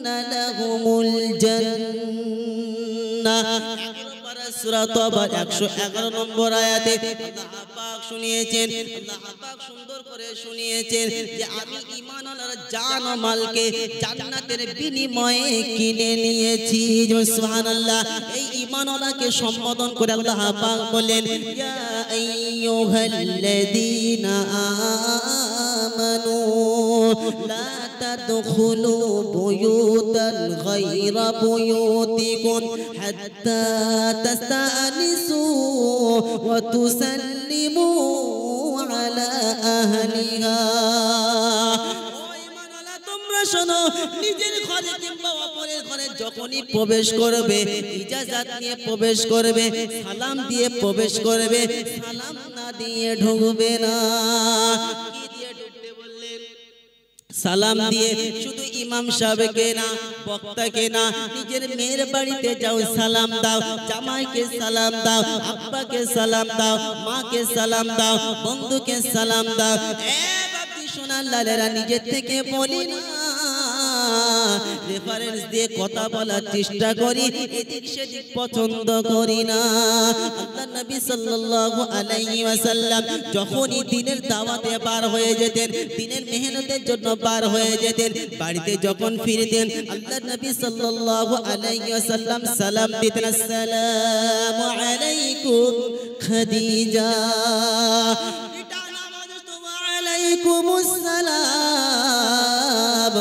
লাহুমুল জান্নাহ। সূরা তওবা 111 নম্বর আয়াতে আল্লাহ পাক শুনিয়েছেন, আল্লাহ পাক সুন্দর করে শুনিয়েছেন যে আমি ঈমানওয়ালার জান ও মালকে জান্নাতের বিনিময়ে কিনে নিয়েছি। সুবহানাল্লাহ। এই ঈমানওয়ালাকে সম্বোধন করে আল্লাহ পাক বলেন, ইয়া আইয়ুহাল্লাযীনা আমানু লা তাদখুলু বুয়ুতান গায়রা বুয়ুতিকুম হাত্তা তাস্তানিসু ওয়া তুসাল্লিমু আলা আহলিহা। তোমরা শোনো, নিজের ঘরে কিংবা অপরের ঘরে যখনই প্রবেশ করবে ইজাজত নিয়ে প্রবেশ করবে, সালাম দিয়ে প্রবেশ করবে, সালাম না দিয়ে ঢুকবে না। কি দিয়ে ঢুকতে বললেন? সালাম দিয়ে। শুধু ইমাম সাহেবকে না, বক্তাকে না, নিজের মেয়ের বাড়িতে যাও সালাম দাও, জামাইকে সালাম দাও, আব্বাকে সালাম দাও, মাকে সালাম দাও, বন্ধুকে সালাম দাও। বাপজি সোনার লালেরা, নিজের থেকে বলি না, রেফারেন্স দিয়ে কথা বলার চেষ্টা করি, এদিক সেদিক পছন্দ করি না। আল্লাহ নবী সাল্লাল্লাহু আলাইহি ওয়াসাল্লাম যখনই দিনের দাওয়াতে বার হয়ে যেতেন, দিনের মেহনতের জন্য বার হয়ে যেতেন, বাড়িতে যখন ফিরতেন আল্লাহ নবী সাল্লাল্লাহু আলাইহি ওয়াসাল্লাম সালাম দিতেন, আসসালামু আলাইকুম খাদিজা। ওয়ালাইকুমুস সালাম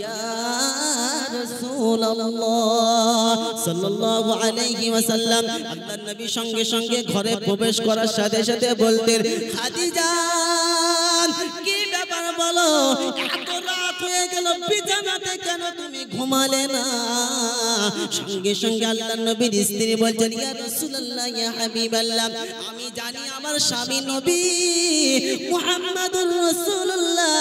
ইয়া রাসূলুল্লাহ সাল্লাল্লাহু আলাইহি ওয়াসাল্লাম। আল্লাহর নবী সঙ্গে সঙ্গে ঘরে প্রবেশ করার সাথে সাথে বলতেন, খাদিজা কি ব্যাপার বলো, এত রাত হয়ে গেল, বিছানাতে কেন তুমি ঘুমালে না? সঙ্গে সঙ্গে আল্লাহর নবীর স্ত্রী বলছেন, ইয়া রাসূলুল্লাহ, ইয়া হাবিবাল্লাহ, আমি জানি আমার স্বামী নবী মুহাম্মাদুর রাসূলুল্লাহ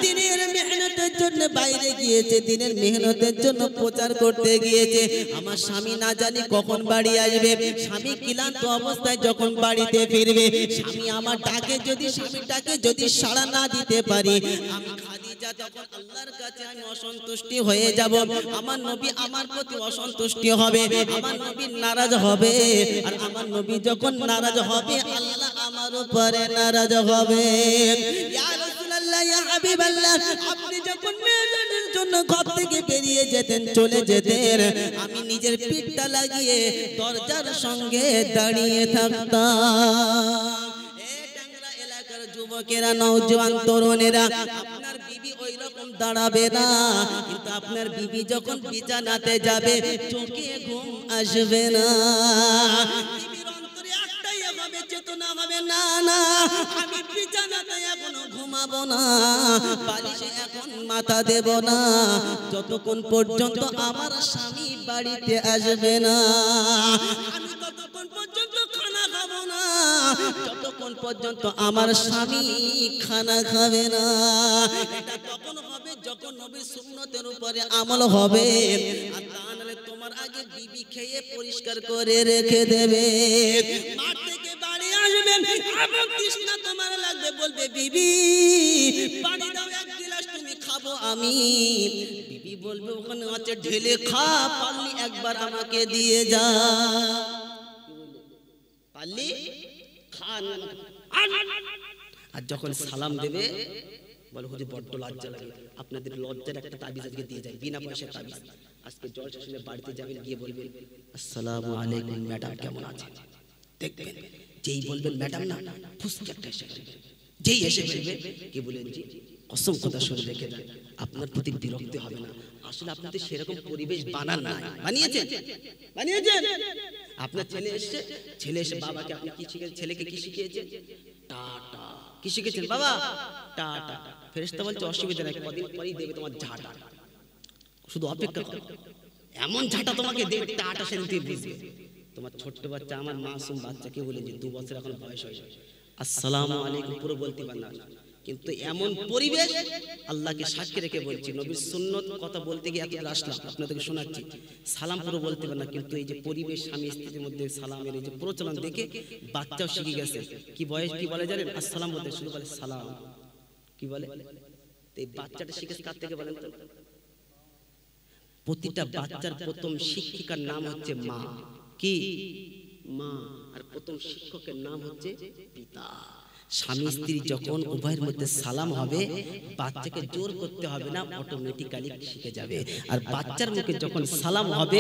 দিনের মেহনতের জন্য বাইরে গিয়েছে, দিনের মেহনতের জন্য প্রচার করতে গিয়েছে। আমার স্বামী না জানি কখন বাড়ি আসবে, স্বামী ক্লান্ত অবস্থায় যখন বাড়িতে ফিরবে, স্বামী আমার ডাকে যদি, স্বামীটাকে যদি সাড়া না দিতে পারি, আমি খাদিজা তখন আল্লাহর কাছে আমি অসন্তুষ্টি হয়ে যাব, আমার নবী আমার প্রতি অসন্তুষ্টি হবে, আমার নবী নারাজ হবে, আর আমার নবী যখন নারাজ হবে আল্লাহ আমার উপরে নারাজ হবে। ইয়া রাসূলুল্লাহ, ইয়া হাবিবাল্লাহ, আপনি যখন মেয়েদের জন্য ঘর থেকে বেরিয়ে যেতেন, চলে যেতেন, আমি নিজের পিঠটা লাগিয়ে দরজার সঙ্গে দাঁড়িয়ে থাকতাম। যুবকেরা, নওজোয়ান তরুণেরা, আপনার বিবি ওই রকম দাঁড়াবে না, কিন্তু আপনার বিবি যখন বিছানাতে যাবে চোখে ঘুম আসবে না, বিবির অন্তরে একটাই হবে, চেতনা হবে, না না আমি বিছানাতে এখনো ঘুমাবো না, বালিশে এখন মাথা দেব না, যতক্ষণ পর্যন্ত আমার স্বামী বাড়িতে আসবে না, আমি ততক্ষণ পর্যন্ত খানা খাবো না, যতক্ষণ পর্যন্ত আমার স্বামী খানা খাবে না। এটা তখন হবে যখন নবীর সুন্নতের উপরে আমল হবে, আর তা নাহলে তোমার আগে বিবি খেয়ে পরিষ্কার করে রেখে দেবে। মাঠ থেকে বাড়ি আসবেন, এমন তৃষ্ণা তোমার লাগবে, বলবে বিবি পানি দাও এক গ্লাস, তুমি খাবো আমি। বিবি বলবে ওখানে আছে, ঢেলে খা, পারলি একবার আমাকে দিয়ে যা, পারলি খান। আর যখন সালাম দেবে বলে, হুজুর বড্ড লজ্জা লাগে, আপনাদের লজ্জার একটা তাবিজ আজকে দিয়ে যায়, বিনা পয়সার তাবিজ। আজকে জলসা শুনে বাড়িতে যাবেন, গিয়ে বলবেন, আসসালামু আলাইকুম ম্যাডাম, কেমন আছেন? দেখবেন যেই বলবেন ম্যাডাম না, ফুসকে একটা এসে ফেলবে, যেই এসে ফেলবে, কি বলেন জি, কসম কথা শুনে রেখে দেন, আপনার প্রতি বিরক্তি হবে না। আসলে আপনাদের সেরকম পরিবেশ বানান নাই, বানিয়েছেন, বানিয়েছেন। আপনার ছেলে এসে, ছেলে এসে বাবাকে আপনি কি শিখিয়েছেন, ছেলেকে কি শিখিয়েছেন? টাটা। কি শিখেছেন বাবা? টাটা। ফেরেশতা বলছে অসুবিধা নাই, কদিন পরেই দেবে তোমার ঝাঁটা, শুধু অপেক্ষা করো, এমন ঝাঁটা তোমাকে দেবে, টাটা সেদিন তুই বুঝবে। তোমার ছোট্ট বাচ্চা, আমার মাসুম বাচ্চাকে বলে যে 2 বছর এখন বয়স হয়েছে, আসসালামু আলাইকুম পুরো বলতে পারে না, কিন্তু এমন পরিবেশ আল্লাহকে সাক্ষী রেখে বলছি, নবীর সুন্নত কথা বলতে গিয়ে এত আসলাম, আপনাদেরকে শোনাচ্ছি, সালাম পুরো বলতে পারে না, কিন্তু এই যে পরিবেশ স্বামী স্ত্রীর মধ্যে সালামের এই যে প্রচলন দেখে বাচ্চাও শিখে গেছে। কি বয়স কি বলে জানেন? আসসালাম বলতে, শুধু বলে সালাম, কি বলে? এই বাচ্চাটা শিখেছে কার থেকে বলেন তো? প্রতিটা বাচ্চার প্রথম শিক্ষিকার নাম হচ্ছে মা। কি? মা। আর প্রথম শিক্ষকের নাম হচ্ছে পিতা। স্বামী স্ত্রী যখন উভয়ের মধ্যে সালাম হবে, বাচ্চাকে জোর করতে হবে না, অটোমেটিক্যালি শিখে যাবে। আর বাচ্চার মুখে যখন সালাম হবে,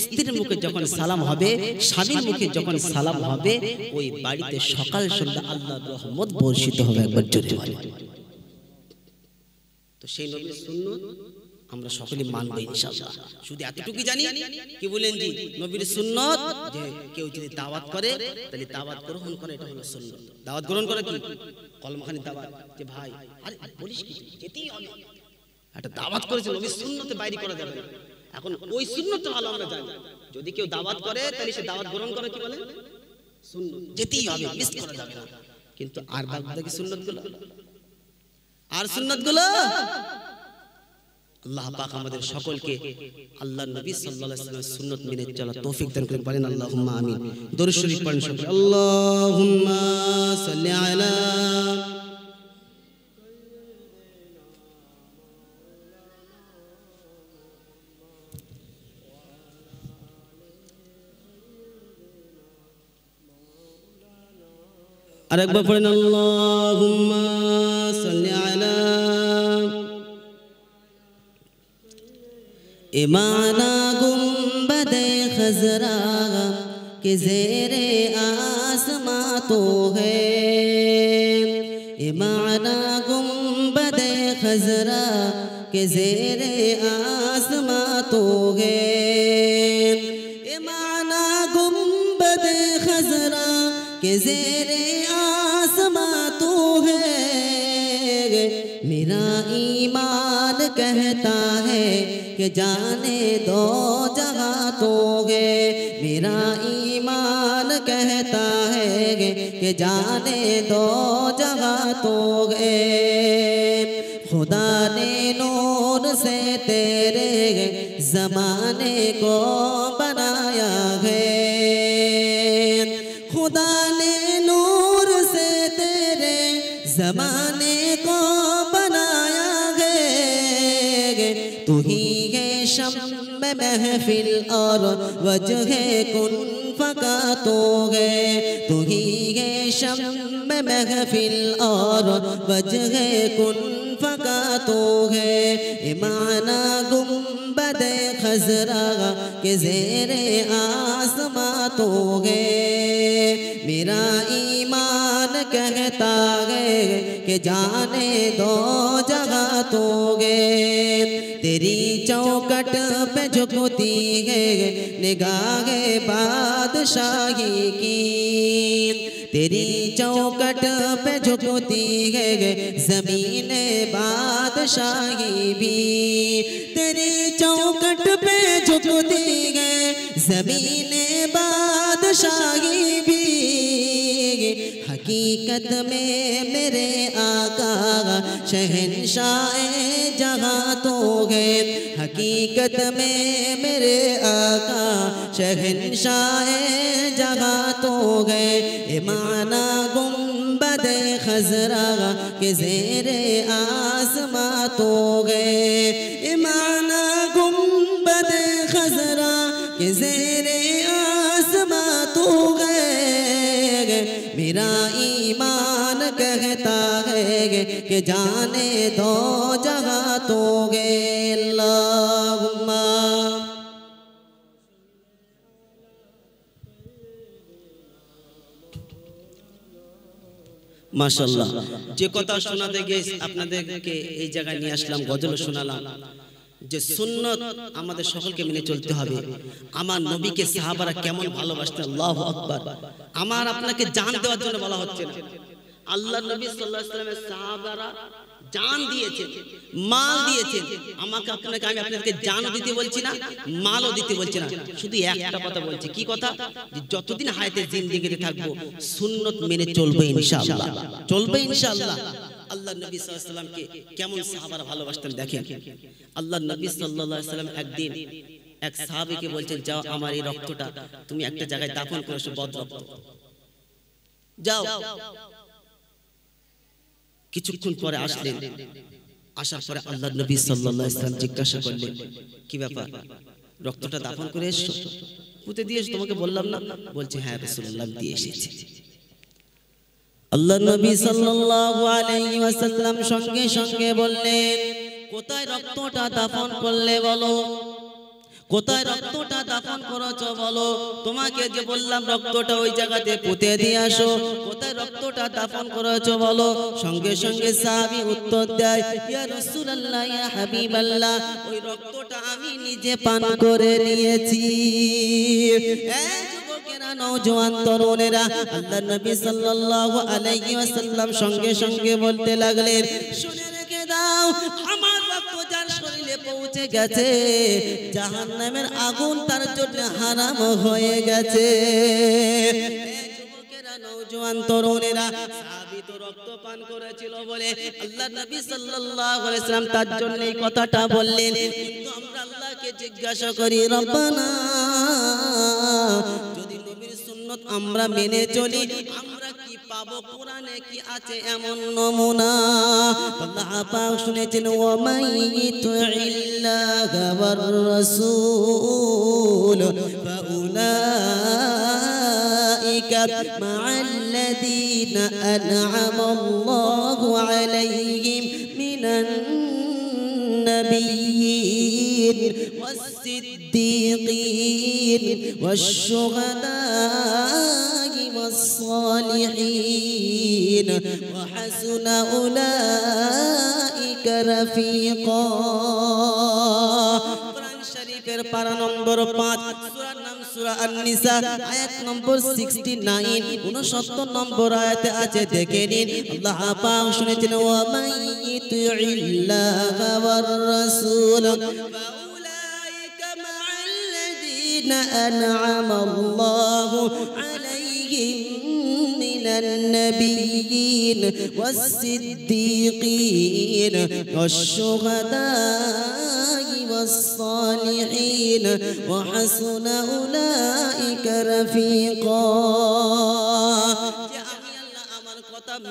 স্ত্রীর মুখে যখন সালাম হবে, স্বামীর মুখে যখন সালাম হবে, ওই বাড়িতে সকাল সন্ধ্যা আল্লাহর রহমত বর্ষিত হবে। একবার জোরে বলেন। তো সেই নবীর সুন্নাত আমরা সকলে মানব ইনশাআল্লাহ। শুধু এতটুকু জানি, কি বলেন জি, নবীর সুন্নাত যে কেউ যদি দাওয়াত করে তাহলে দাওয়াত গ্রহণ করে, এটা হলো সুন্নাত। দাওয়াত গ্রহণ করে কি? কলমখানি দাওয়াত, যে ভাই আরে বলিস কি, যেতেই হবে। একটা দাওয়াত করেছে, নবীর সুন্নাতে বাইরে করা যাবে না। এখন ওই সুন্নাতটা ভালো আমরা জানি, যদি কেউ দাওয়াত করে তাহলে সে দাওয়াত গ্রহণ করে, কি বলে? সুন্নাত, যেতেই হবে, মিস করা যাবে না। কিন্তু আর বাকি সুন্নাতগুলো, আর সুন্নাতগুলো আল্লাহ পাক আমাদের সকলকে আল্লাহর নবী সাল্লাল্লাহু আলাইহি ওয়াসাল্লামের সুন্নাত মেনে চলার তৌফিক দান করুন। বলেন আল্লাহুম্মা আমিন। দরুদ শরীফ পড়েন সকলে। আল্লাহুম্মা সাল্লি আলা আরেকবার পড়েন আল্লাহুম্মা সাল্লি আলা इमाना गुंबदे खजरा के ज़ेरे आसमां तो है। इमाना गुंबदे खजरा के ज़ेरे आसमां तो है। इमाना गुंबदे खजरा के ज़ेरे आसमां तो है। मेरा ईमान कहता है कि जाने दो जहाँ तो गे। मेरा ईमान कहता है कि जाने दो जहाँ तो गे। खुदा ने नूर से तेरे ज़माने को बनाया है। खुदा ने नूर से तेरे ज़माने को बनाया है। तू ही शम्म महफिल और वजह कुन फका तो है। तू ही है शम्म महफिल और वजह कुन फका तो है। इमाना गुंबदे खजरा के ज़ेरे आसमां तो है। मेरा ईमान कहता है कि जाने दो जगह तो गे। तेरी चौकट पे झुकती है निगाह बादशाही की। तेरी चौकट पे झुकती है ज़मीन बादशाही भी। तेरी चौकट पे झुकती है ज़मीन बादशाही भी। हकीकत में मेरे आका शहंशाए जहाँ तो है। हकीकत में मेरे आका शहंशाए जहाँ तो है। इमाना गुंबदे खजरा के ज़ेरे आसमां तो है। इमाना गुंबदे खजरा के ज़ेरे आसमां तो है। मेरा ईमान कहता है कि जाने दो जगह तो गे। अल्लाहुम्मा माशाल्लाह। যে কথা শোনাতে গিয়ে আপনাদেরকে এই জায়গায় নিয়ে আসলাম, গজল শোনালাম, যে সুন্নাত আমাদের সকলকে মেনে চলতে হবে। আমার নবীকে সাহাবারা কেমন ভালোবাসতেন, আল্লাহু আকবার। আমার আপনাকে জান দেওয়ার জন্য বলা হচ্ছে না। আল্লাহর নবী সাল্লাল্লাহু আলাইহি ওয়াসাল্লামের সাহাবারা জান দিয়েছেন, মাল দিয়েছেন। আমাকে আপনাকে, আমি আপনাদেরকে জানও দিতে বলছি না, মালও দিতে বলছি না। শুধু একটা কথা বলছি, কি কথা? যে যতদিন হায়াতে জিন্দেগিতে থাকবো সুন্নাত মেনে চলবে ইনশাআল্লাহ, চলবে ইনশাআল্লাহ। আল্লাহর নবী সাল্লাল্লাহু আলাইহি ওয়াসাল্লামকে কেমন সাহাবারা ভালোবাসতেন দেখেন। আল্লাহর নবী সাল্লাল্লাহু আলাইহি ওয়াসাল্লাম একদিন এক সাহাবীকে বলছেন, যাও আমার এই রক্তটা তুমি একটা জায়গায় দাফন করে এসো, বদ রক্ত, যাও। কিছুক্ষণ পরে আসলেন, আসার পরে আল্লাহর নবী সাল্লাল্লাহু আলাইহি ওয়াসাল্লাম জিজ্ঞাসা করলেন, কি ব্যাপার, রক্তটা দাফন করে এসছো, পুঁতে দিয়ে এসো, তোমাকে বললাম না? বলছে, হ্যাঁ রাসূলুল্লাহ দিয়ে এসেছি। আল্লাহর নবী সাল্লাল্লাহু আলাইহি ওয়াসাল্লাম সঙ্গে সঙ্গে বললেন, কোথায় রক্তটা দাফন করলে বলো, কোথায় রক্তটা দাফন করেছো বলো, তোমাকে যে বললাম রক্তটা ওই জায়গাতে পুঁতে দিয়ে আসো, কোথায় রক্তটা দাফন করেছো বলো। সঙ্গে সঙ্গে সাহাবী উত্তর দেয়, ইয়া রাসূলুল্লাহ, ইয়া হাবিবাল্লাহ, ওই রক্তটা আমি নিজে পান করে নিয়েছি। এই যুবকেরা, নওজোয়ান তরুণেরা, আল্লাহর নবী সাল্লাল্লাহু আলাইহি ওয়াসাল্লাম সঙ্গে সঙ্গে বলতে লাগলেন, শুনে রেখে দাও, আমার রক্ত যার শরীরে পৌঁছে গেছে, জাহান্নামের আগুন তার জন্য হারাম হয়ে গেছে। যুবকেরা, নওজোয়ান তরুণেরা, সাহাবী তো রক্ত পান করেছিল বলে আল্লাহর নবী সাল্লাল্লাহু আলাইহি ওয়াসাল্লাম তার জন্য এই কথাটা বললেন। কিন্তু আমরা আল্লাহকে জিজ্ঞাসা করি, রব্বানা, যদি নবীর সুন্নাত আমরা মেনে চলি, আমরা কি পাবো? কোরআনে কি আছে এমন নমুনা? আল্লাহ পাক শুনেছেন, ওয়া মাইয়ুতিল্লাহ ওয়ার রাসূল ফাউলাইকা মা'আল্লাযীনা আন'আমাল্লাহু আলাইহিম মিনান النبيين والصديقين والشهداء والصالحين وحسن أولئك رفيقا। পারা নম্বর 5, সূরার নাম সূরা আন-নিসা, আয়াত নম্বর 69, 69 নম্বর আয়াতে আছে, দেখে নিন। আল্লাহ পাক শুনেছেন, ওয়া মাইয়ুতিল্লাহ ওয়ার রাসূল ফাউলাইকা মা'আল্লাযীনা আন'আমাল্লাহু আলাইহিম মিনান নাবিয়্যিন ওয়াস-সিদ্দীকিন ওয়াশ-শুহাদা'i والصالحين وحسن أولئك رفيقا।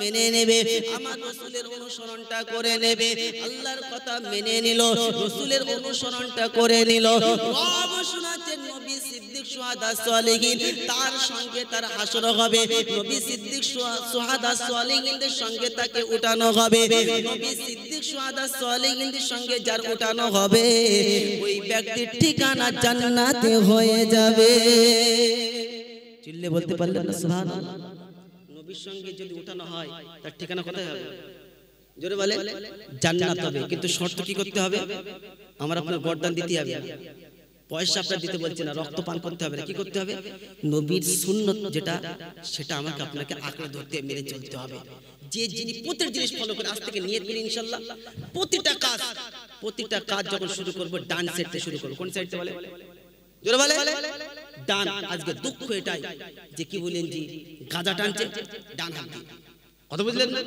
মেনে নেবে, আমার রাসূলের অনুসরণটা করে নেবে, আল্লাহর কথা মেনে নিল, রাসূলের অনুসরণটা করে নিল। রব শোনাচ্ছেন, নবী সিদ্দিক শুহাদা সালেহীন, তার সঙ্গে তার হাসর হবে, নবী সিদ্দিক শুহাদা সালেহীনদের সঙ্গে তাকে উঠানো হবে, নবী সিদ্দিক শুহাদা সালেহীনদের সঙ্গে যার উঠানো হবে, ওই ব্যক্তির ঠিকানা জান্নাতে হয়ে যাবে। চিল্লে বলতে পারলেন না সুবহানাল্লাহ? নবীর সঙ্গে যদি উঠানো হয়, তার ঠিকানা কোথায় হবে? জোরে বলে, জান্নাত হবে। কিন্তু শর্ত কি করতে হবে? আমার আপনার গর্দান দিতে হবে, পয়সা আপনার দিতে বলছে না, রক্ত পান করতে হবে না। কি করতে হবে? নবীর সুন্নত যেটা, সেটা আমাকে আপনাকে আঁকড়ে ধরতে, মেনে চলতে হবে। যে যিনি প্রত্যেক জিনিস ফলো করে, আজ থেকে নিয়ত করি ইনশাআল্লাহ প্রতিটা কাজ যখন শুরু করব, ডান সাইড থেকে শুরু করব। কোন সাইড থেকে বলে? জোরে বলে, ডান। আজকে দুঃখ এটাই যে কি বলেন জি, গাঁজা টানছে ডান হাত দিয়ে, কত বুঝলেন না?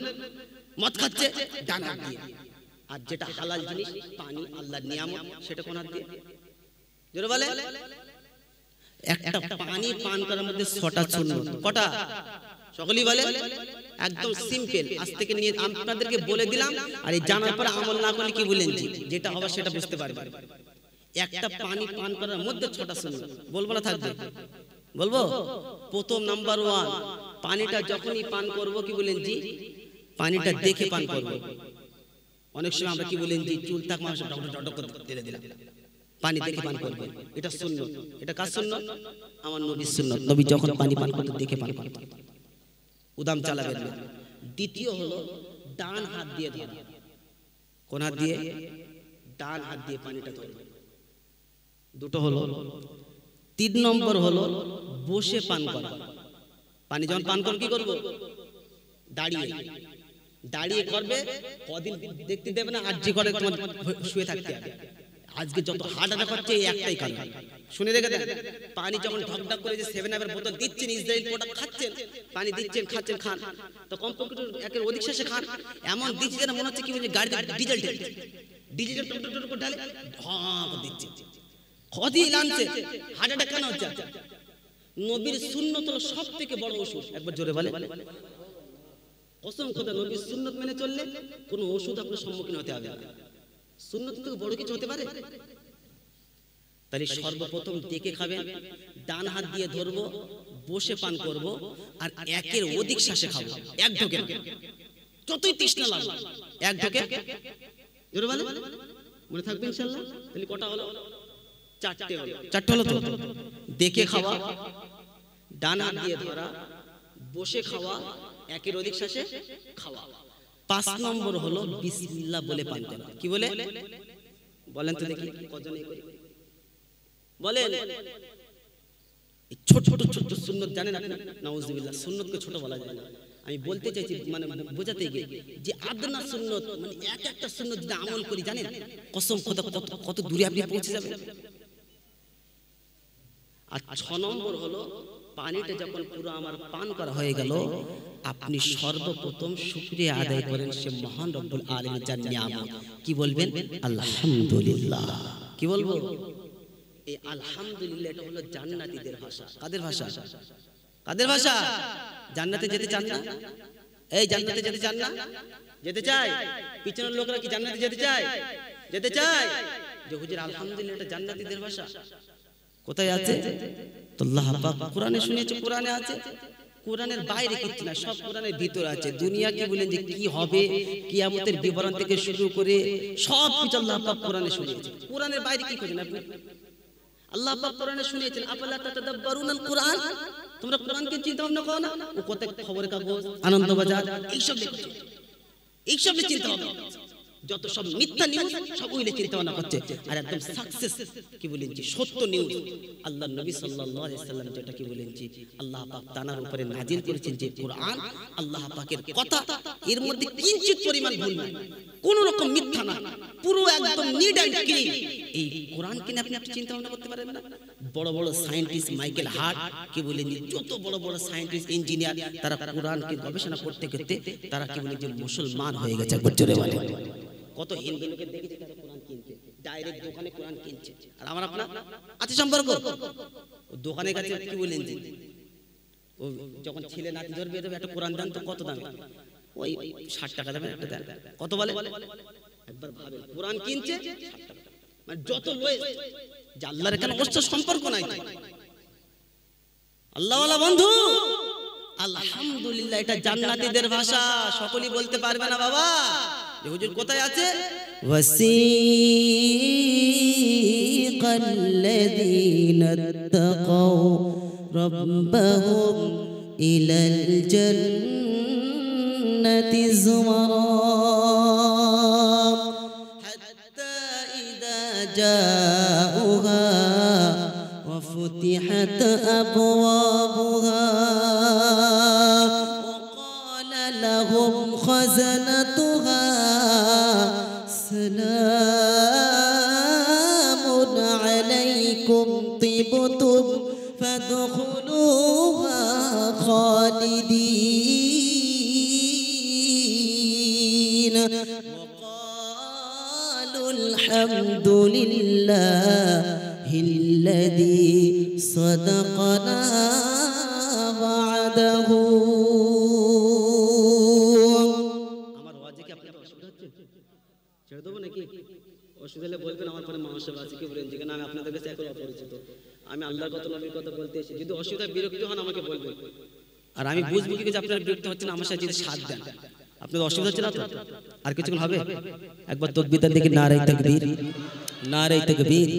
মদ খাচ্ছে ডান হাত দিয়ে। আর যেটা হালাল জিনিস, পানি, আল্লাহর নিয়ামত, সেটা কোন হাত দিয়ে? জোরে বলে, একটা পানি পান করার মধ্যে 6টা সুন্নত। কটা? সকলেই বলে। একদম সিম্পল। আজ থেকে নিয়ে আপনাদেরকে বলে দিলাম, আর এই জানার পর আমল না করলে কি বলেন জি, যেটা হবে সেটা বুঝতে পারবেন। একটা পানি পান করার মধ্যে 6টা সুন্নত। বলবো না থাকবে? বলবো। প্রথম নাম্বার 1, পানিটা যখনই পান করব, কি বলেন জি, পানিটা দেখে পান করব। অনেক সময় আমরা কি বলেন জি, চুল থাক মানুষ ডক করে ঢেলে দিলাম, পানি দেখে পান করবে, এটা সুন্নত। এটা কার সুন্নত? আমার নবীর সুন্নত। নবী যখন পানি পান করতেন, দেখে পান করতেন, উদাম চালাবেন না। দ্বিতীয় হলো ডান হাত দিয়ে ধরা। কোন হাত দিয়ে? ডান হাত দিয়ে পানিটা ধরবে। দুটো হলো। 3 নম্বর হলো বসে পান করা। পানি যখন পান করব, কি করব? দাঁড়িয়ে করবে। কদিন দেখতে দেবে না, আর যে করে তোমার শুয়ে থাকতে হবে। আজকে যত হার্ট অ্যাটাক হচ্ছে, এই একটাই কারণ। শুনে রেখে দেন, পানি যখন ঢকঢক করে যে 7-আপের বোতল দিচ্ছেন, ইসরায়েল প্রোডাক্ট খাচ্ছেন, পানি দিচ্ছেন, খাচ্ছেন, খান, তো কমপক্ষে একের অধিক শেষে খান। এমন দিচ্ছে যেন মনে হচ্ছে কি বলে গাড়িতে ডিজেল ঢেলছে, ডিজেল টুক ঢালে ঢক দিচ্ছে। খদি লানছে, হার্ট অ্যাটাক কেন হচ্ছে? নবীর সুন্নত হলো সবথেকে বড় ওষুধ। একবার জোরে বলে, কসম খোদা নবীর সুন্নত মেনে চললে কোনো ওষুধ আপনার সম্মুখীন হতে হবে না। সুন্নত থেকে বড় কিছু হতে পারে? তাহলে সর্বপ্রথম দেখে খাবেন, ডান হাত দিয়ে ধরবো, বসে পান করব, আর একের অধিক শ্বাসে খাবো, এক ঢোকে না, যতই তৃষ্ণা লাগবে এক ঢোকে। জোরে বলেন, মনে থাকবে ইনশাআল্লাহ। তাহলে কটা হলো? চারটে হলো। চারটে হলো তো? দেখে খাওয়া, ডান হাত দিয়ে ধরা, বসে খাওয়া, একের অধিক শ্বাসে খাওয়া। 5 নম্বর হলো বিসমিল্লাহ বলে পান করা। কি বলে বলেন তো দেখি, কজন এই করি বলেন? ছোট ছোট ছোট সুন্নত জানেন আপনি? নাউজুবিল্লাহ, সুন্নতকে ছোট বলা যায় না। আমি বলতে চাইছি, মানে বোঝাতে গিয়ে যে আদনা সুন্নত, মানে এক একটা সুন্নত যদি আমল করি, জানেন কসম খোদা কত দূরে আপনি পৌঁছে যাবেন। আর 6 নম্বর হলো পানিটা যখন পুরো আমার পান করা হয়ে গেল, আপনি সর্বপ্রথম শুকরিয়া আদায় করেন সে মহান রব্বুল আলামিনের যার নিয়ামত। কি বলবেন? আলহামদুলিল্লাহ। কি বলবো? এই আলহামদুলিল্লাহ এটা হলো জান্নাতীদের ভাষা। কাদের ভাষা? কাদের ভাষা? জান্নাতে যেতে চান না? এই জান্নাতে যেতে চান না? যেতে চায়? পিছনের লোকরা কি জান্নাতে যেতে চায়? যেতে চায়? যে হুজুর আলহামদুলিল্লাহ এটা জান্নাতীদের ভাষা। কোথায় আছে? তো আল্লাহ পাক কোরআনে শুনিয়েছে, কোরআনে আছে। কোরআনের বাইরে কিছু না, সব কোরআনের ভিতরে আছে। দুনিয়া কি বলেন যে কি হবে, কিয়ামতের বিবরণ থেকে শুরু করে সব কিছু আল্লাহ পাক কোরআনে শুনিয়েছে। কোরআনের বাইরে কি খোঁজেন আপনি? আল্লাহ পাক কোরআনে শুনিয়েছেন, আফালা তাতাদাব্বারুনাল কোরআন, তোমরা কোরআনকে চিন্তা ভাবনা করো না? ও কত খবরের কাগজ, আনন্দবাজার, এইসব লিখছে, এইসব চিন্তা ভাবনা, যত সব মিথ্যা নিউজ সব ওইলে চিন্তা ভাবনা করছে। আর একদম সাকসেস কি বলেন যে সত্য নিউজ, আল্লাহর নবী সাল্লাল্লাহু আলাইহি সাল্লাম যেটা কি বলেন যে আল্লাহ পাক তানার উপরে নাজিল করেছেন যে কোরআন আল্লাহ পাকের কথা, এর মধ্যে কিঞ্চিত পরিমাণ ভুল নাই, কোন রকম মিথ্যা না, পুরো একদম নিট এন্ড ক্লিন। এই কোরআনকে নিয়ে আপনি চিন্তা ভাবনা করতে পারেন না? বড় বড় সায়েন্টিস্ট মাইকেল হার্ট কি বলেন, যত বড় বড় সায়েন্টিস্ট ইঞ্জিনিয়ার, তারা কোরআনকে গবেষণা করতে করতে তারা কি বলেন যে মুসলমান হয়ে গেছে। জোরে বলে, কত হিন্দু লোকে দেখেছি তারা কোরআন কিনছে, ডাইরেক্ট দোকানে কোরআন কিনছে। আর আমার আপনার আছে সম্পর্ক, দোকানের কাছে কি বলেন যে ও যখন ছেলে নাতি ধরবে একটা কোরআন দান, তো কত দাম? ওই 60 টাকা দামের একটা দেন। কত বলে? একবার ভাবেন, কোরআন কিনছে 60 টাকা, মানে যত লোয়েস্ট, যে আল্লাহর এখানে অবশ্য সম্পর্ক নাই। আল্লাহওয়ালা বন্ধু, আলহামদুলিল্লাহ এটা জান্নাতীদের ভাষা। সকলেই বলতে পারবে না বাবা যে হুজুর কোথায় আছে? ওয়াসিকাল্লাযীনা তাকাউ রাব্বাহুম ইলাল জান্নাতি যুমারা হাত্তা ইযা জাউহা ওয়া ফুতিহাত আবওয়াবুহা ওয়া ক্বালা লাহুম খাযানাতুহা সালামুন আলাইকুম তিবতুম ফাদখুলুহা খালিদিন ওয়া ক্বালু আলহামদুলিল্লাহিল্লাযী সাদাকানা ওয়া'দাহু। ছেড়ে দেবো নাকি? অসুবিধা হলে বলবেন, আমার পরে মহাসব আছে কি বলেন, যেখানে আমি আপনাদের কাছে এখন অপরিচিত, আমি আল্লাহর কথা নবীর কথা বলতে এসেছি। যদি অসুবিধা বিরক্তি হন আমাকে বলবেন, আর আমি বুঝবো কি যে আপনার বিরক্তি হচ্ছে না, আমার সাথে যদি সাথ দেন। আপনাদের অসুবিধা হচ্ছে না তো? আর কিছুক্ষণ হবে, একবার তাকবীরটা দেখি, নারে তাকবীর, নারে তাকবীর।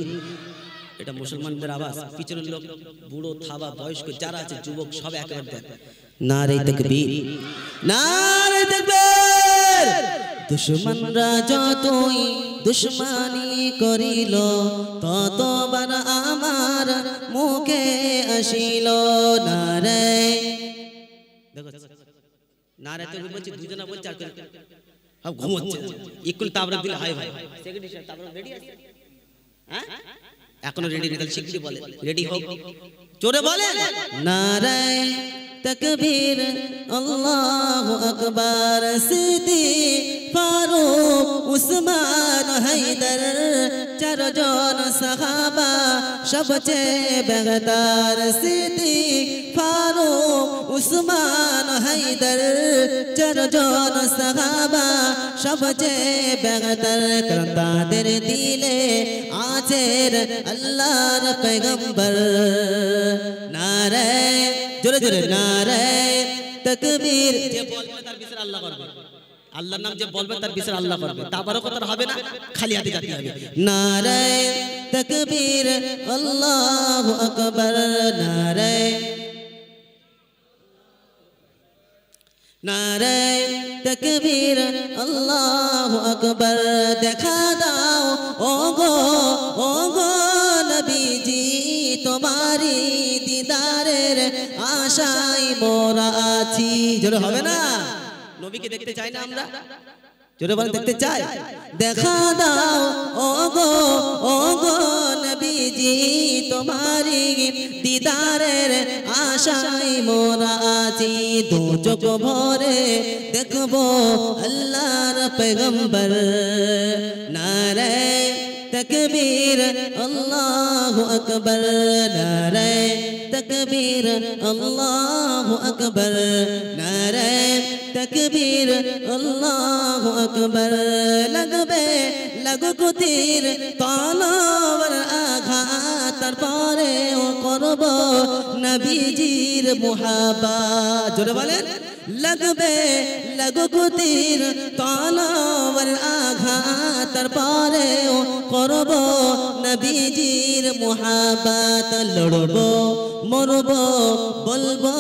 এটা মুসলমানদের আওয়াজ, পিছনের লোক, বুড়ো থাবা বয়স্ক যারা আছে, যুবক সব একবার দেন, নারে তাকবীর, নারে তাকবীর। দুশমনরা যতই দুশ্মনী করিল, ততবার আমার মুখে আসিল নারে। দেখো নারে তো বলছি, দুজনা বলছে, আর ঘুমোচ্ছে, একটু তাবরা দিলে হাই ভাই, সেক্রেটারি সাহেব তাবরা রেডি আছে? হ্যাঁ, এখনো রেডি নেই, তাহলে শিগগিরই বলে রেডি হোক, জোরে বলে নারে তাকবীর, আল্লাহু আকবার। সিদ্দিক, ফারুক, উসমান, হায়দার, চারজন সাহাবা সবচেয়ে বেহতর সিদ্দিক ফারুক উসমান হায়দার চারজন সাহাবা সবচেয়ে বেহতর কারণ তাদের দিলে আছেন আল্লাহর পয়গম্বর নারে জোরে জোরে নারে তাকবীর যে বলবে তার বিচার আল্লাহ করবে আল্লাহর নাম যে বলবে তার বিচার আল্লাহ করবে তাবারক কথা হবে না খালি হাতে যেতে হবে নারে তাকবীর আল্লাহু আকবার নারে নারে তাকবীর আল্লাহু আকবার দেখা দাও ওগো নবীজি তোমারি দিদারের আশায় মোরা আছি জোরে হবে না নবীকে দেখতে চাই না আমরা জোরে বলে দেখতে চাই দেখা দাও ওগো নবীজি তোমারি দিদারের আশায় মোরা আছি দু চোখ ভরে দেখবো আল্লাহর পয়গম্বর নারে তাকবীর আল্লাহু আকবার নারে তাকবীর আল্লাহু আকবার নারে তাকবীর আল্লাহু আকবার লাগো তীর তলোয়ার আঘাত তারপরে ও করব নবীজির মুহাব্বত জোরে বলেন লাগো তীর তলোয়ার আঘাত তারপরে ও করব নবীজির মুহাব্বত লড়ব মরব বলবো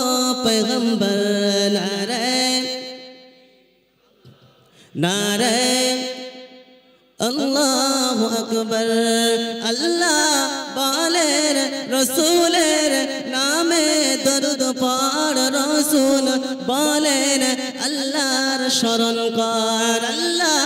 পয়গম্বর নারে নারে আল্লাহু আকবার আল্লাহ বলেন রাসূলের নামে দরুদ পড় রাসূল বলেন আল্লাহর শরণ কর আল্লাহ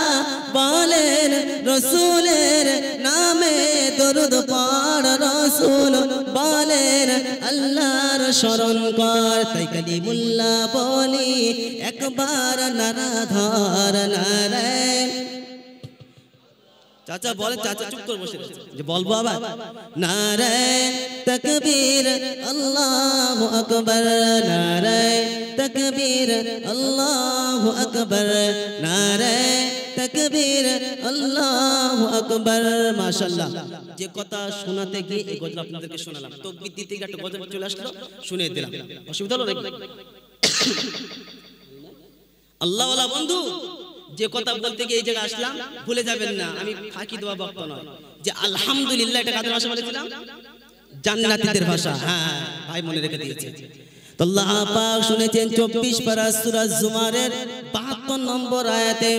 বলেন রাসূলের নামে দরুদ পড় রাসূল বলেন আল্লাহর শরণ কর তাই কালিমুল্লাহ বলি একবার নারা ধর নারে চাচা বলেন চাচা চুপ করে বসে যে বলবো আবার নারে তাকবীর আল্লাহু আকবার নারে তাকবীর আল্লাহু আকবার নারে তাকবীর আল্লাহু আকবার মাশাআল্লাহ যে কথা শোনাতে গিয়ে এই গজল আপনাদেরকে শোনালাম তাকবীর দিতে গিয়ে একটা গজল চলে আসলো শুনিয়ে দিলাম অসুবিধা হলো নাকি আল্লাহ ওয়ালা বন্ধু যে কথা বলতে গিয়ে এই জায়গায় আসলাম ভুলে যাবেন না আমি ফাঁকি দেওয়া বক্তা নয় যে আলহামদুলিল্লাহ এটা কাদের ভাষা বলেছিলাম জান্নাতীদের ভাষা হ্যাঁ ভাই মনে রেখে দিয়েছে তো আল্লাহ পাক শুনেছেন 24 পারা সূরা জুমারের 72 নম্বর আয়াতে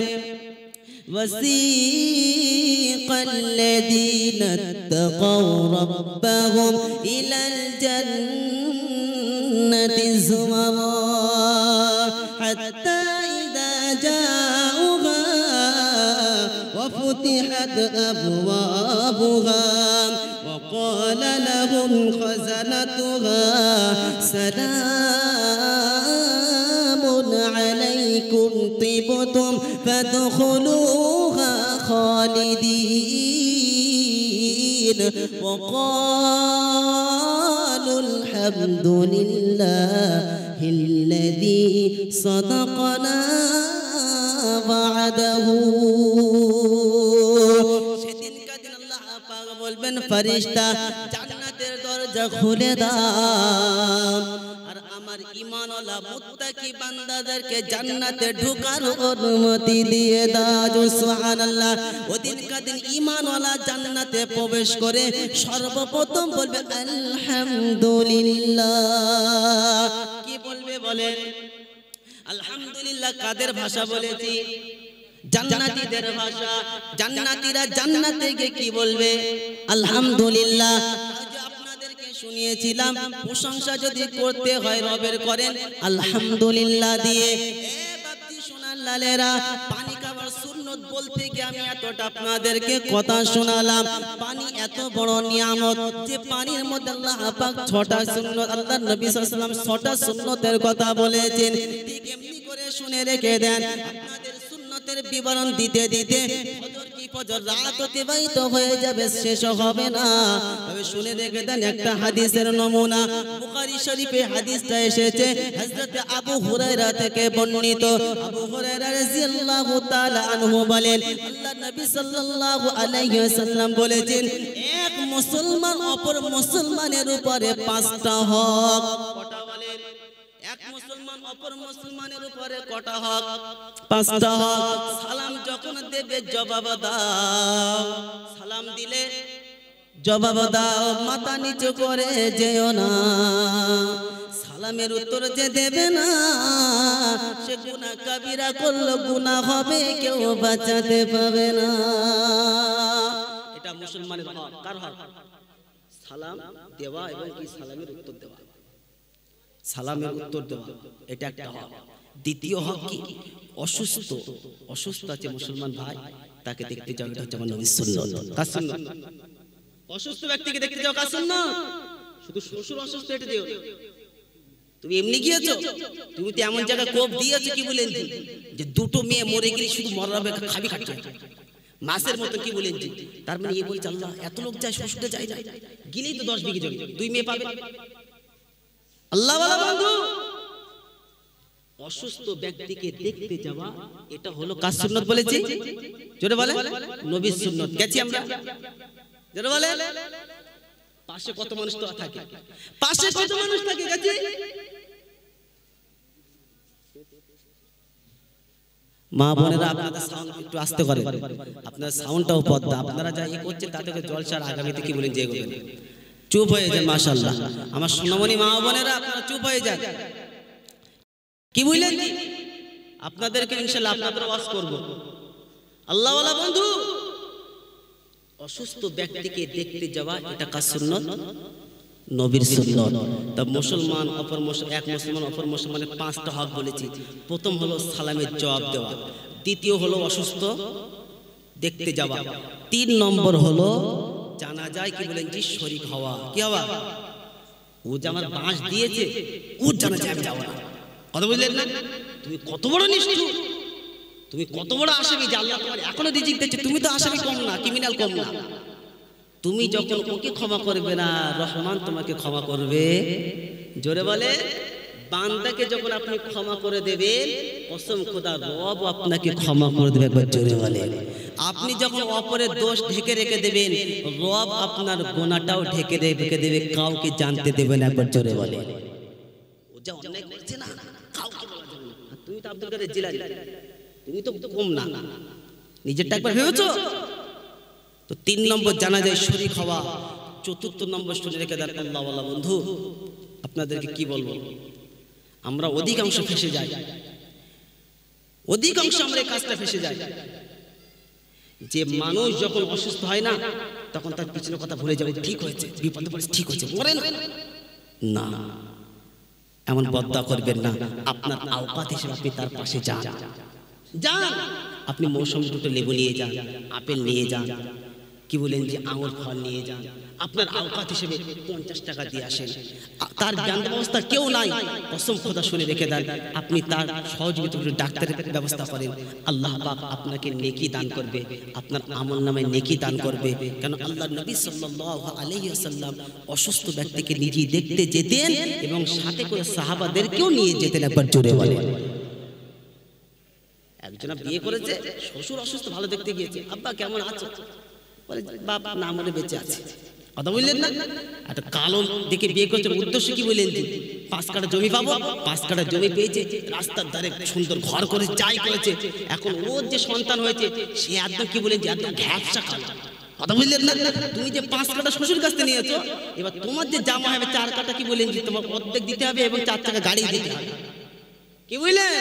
وسيق الذين اتقوا ربهم إلى الجنة زمرا حتى إذا جاءوها وفتحت أبوابها وقال لهم خزنتها سلام عليكم طبتم فادخلوها خالدين وقالوا الحمد لله الذي صدقنا وعده বলবেন ফেরেশতা জান্নাতের দরজা খুলে দাও আর আমার ঈমানওয়ালা মুত্তাকি বান্দাদেরকে জান্নাতে ঢোকার অনুমতি দিয়ে দাও সুবহানাল্লাহ ওদিন কাদিন ঈমানওয়ালা জান্নাতে প্রবেশ করে সর্বপ্রথম বলবে আলহামদুলিল্লাহ কি বলবে বলেন আলহামদুলিল্লাহ কাদের ভাষা বলেছি জান্নাতীদের ভাষা জান্নাতীরা জান্নাতে গিয়ে কি বলবে আলহামদুলিল্লাহ আজ আপনাদেরকে শুনিয়েছিলাম প্রশংসা যদি করতে হয় রবের করেন আলহামদুলিল্লাহ দিয়ে এ বাপজি সোনার লালেরা পানি খাবার সুন্নত বলতে গিয়ে আমি এতটা আপনাদেরকে কথা শোনালাম পানি এত বড় নিয়ামত যে পানির মধ্যে আল্লাহ পাক 6টা সুন্নত আল্লাহর নবী সাল্লাল্লাহু আলাইহি ওয়াসাল্লাম 6টা সুন্নতের কথা বলেছেন ঠিক এমনি করে শুনে রেখে দেন আপনাদের বিবরণ দিতে দিতে ফজর কি ফজর রাত অতিবাহিত হয়ে যাবে, শেষ হবে না। তবে শুনে রেখে দেন একটা হাদিসের নমুনা, বুখারী শরীফে হাদিসটা এসেছে হযরত আবু হুরায়রা থেকে বর্ণিত। আবু হুরায়রা রাদিয়াল্লাহু তাআলা আনহু বলেন, আল্লাহর নবী সাল্লাল্লাহু আলাইহি ওয়াসাল্লাম বলেছেন, এক মুসলমান অপর মুসলমানের উপরে 5টা হক। কটা বলেন? এক মুসলমান অপর মুসলমানের উপরে কটা হক? 5টা হক। সালাম যখন দেবে জবাব দাও, সালাম দিলে জবাব দাও, মাথা নিচু করে যেও না। সালামের উত্তর যে দেবে না সে গুনাহ কাবিরা করলো, গুনাহ হবে, কেউ বাঁচাতে পাবে না। এটা মুসলমানের হক। কার হক? সালাম দেওয়া এবং কি সালামের উত্তর দেওয়া, সালামের উত্তর দেওয়া, এটা একটা হক। দ্বিতীয় হক কি? অসুস্থ আছে মুসলমান ভাই, তাকে দেখতে যাও, এটা হচ্ছে আমার নবীর সুন্নাত। কার সুন্নাত? অসুস্থ ব্যক্তিকে দেখতে যাও, কার সুন্নাত? শুধু শ্বশুর অসুস্থ এটা দিও, তুমি এমনি গিয়েছো, তুমি তো এমন জায়গায় কোপ দিয়েছো কি বলেন যে দুটো মেয়ে মরে গেলে শুধু মরাবে, খাবি খাচ্ছে মাছের মতো, কি বলেন? তার মানে এই বলছে আল্লাহ এত লোক যায়, শ্বশুরটা যায় না, গিলেই তো 10 বিঘে জমি, 2 মেয়ে পাবে। আল্লাহ ওয়ালা বন্ধু, অসুস্থ ব্যক্তিকে দেখতে যাওয়া এটা হলো কার সুন্নাত বলেছি? জোরে বলে, নবীর সুন্নাত। গেছি আমরা, জোরে বলে। পাশে কত মানুষ তো থাকে, পাশে কত মানুষ থাকে, গেছি। মা বোনেরা আপনাদের সাউন্ড একটু আস্তে করেন, আপনার সাউন্ডটাও পদ্মা, আপনারা যা ই করছেন তাতে জলসার আগামীতে কি বলেন যে এগোবেন, চুপ হয়ে যান। মাশাআল্লাহ, আমার সোনামণি মা বোনেরা আপনারা চুপ হয়ে যান। কি বুঝলেন? আপনাদেরকে ইনশাআল্লাহ আপনাদের ওয়াজ করব। আল্লাহ ওয়ালা বন্ধু, অসুস্থ ব্যক্তিকে দেখতে যাওয়া এটা কার সুন্নাত? নবীর সুন্নাত। তবে মুসলমান অপর মুসলমান, এক মুসলমান অপর মুসলমানের 5টা হক বলেছি। প্রথম হলো সালামের জবাব দেওয়া, দ্বিতীয় হলো অসুস্থ দেখতে যাওয়া, 3 নম্বর হলো জানাজায় কি বলেন যে শরীক হওয়া। কি হওয়া? ও যে আমার বাঁশ দিয়েছে ওর জানাজায় আমি যাব না, কথা বুঝলেন না? তুমি কত বড় নিষ্ঠুর, তুমি কত বড় আসামি যে আল্লাহ তোমার এখনো রিজিক দিচ্ছে, তুমি তো আসামি কম না, ক্রিমিনাল কম না। তুমি যখন ওকে ক্ষমা করবে না, রহমান তোমাকে ক্ষমা করবে। জোরে বলে, বান্দাকে যখন আপনি ক্ষমা করে দেবেন, কসম খোদা রব আপনাকে ক্ষমা করে দেবে। একবার জোরে বলে, আপনি যখন অপরের দোষ ঢেকে রেখে দেবেন, রব আপনার গুনাহটাও ঢেকে রেখে দেবে, কাউকে জানতে দেবে না। একবার জোরে বলে, ও যা অন্যায় করছে না কাউকে বলা যাবে না। তুমি তো আব্দুল কাদের জিলানী, তুমি তো কম না, নিজেরটা একবার ভেবেছো তো। 3 নম্বর জানাজায় শরীক হওয়া। 4র্থ নম্বর শুনে রেখে দেন আল্লাহ ওয়ালা বন্ধু, আপনাদেরকে কি বলবো, আমরা অধিকাংশ ফেসে যাই, অধিকাংশ আমরা এই কাজটা ফেসে যাই যে মানুষ যখন অসুস্থ হয় না তখন তার পিছনের কথা ভুলে যাবে, ঠিক হয়েছে, বিপদে পড়েছে, ঠিক হয়েছে, মরেন না। এমন বদদুয়া করবেন না। আপনার আওকাত হিসেবে আপনি তার পাশে যান, আপনি মৌসুমী দুটো লেবু নিয়ে যান, আপেল নিয়ে যান, কি বলেন যে আঙুর ফল নিয়ে যান, আপনার আওকাত হিসেবে 50 টাকা দিয়ে আসেন। তার জ্ঞান ব্যবস্থা কেউ নাই, কসম খোদা শুনে রেখে দেন, আপনি তার সহযোগিতা করে ডাক্তারের ব্যবস্থা করেন, আল্লাহ পাক আপনাকে নেকি দান করবে, আপনার আমলনামায় নেকি দান করবে। কেন আল্লাহর নবী সাল্লাল্লাহু আলাইহি ওয়াসাল্লাম অসুস্থ ব্যক্তিকে নিজেই দেখতে যেতেন এবং সাথে করে সাহাবাদেরকেও নিয়ে যেতেন। একবার জোরে বলেন। একজন বিয়ে করেছে, শ্বশুর অসুস্থ, ভালো দেখতে গিয়েছে, আব্বা কেমন আছো? বলে বাপ না মনে বেঁচে আছে, কথা বললেন না? একটা কালো দেখে বিয়ে করেছে, উদ্দেশ্য কি বললেন? 5 কাঠা জমি পাবো, 5 কাঠা জমি পেয়েছে, রাস্তার ধারে সুন্দর ঘর করে যাই করেছে, এখন ওর যে সন্তান হয়েছে সে একদম কি বলেন যে একদম ঘ্যাপসা কালো, কথা বললেন না? তুমি যে 5 কাঠা শ্বশুর কাছ থেকে নিয়েছো, এবার তোমার যে জামা হবে 4 কাঠা কি বলেন যে তোমার অর্ধেক দিতে হবে এবং 4 চাকা গাড়ি দিতে হবে, কি বুঝলেন?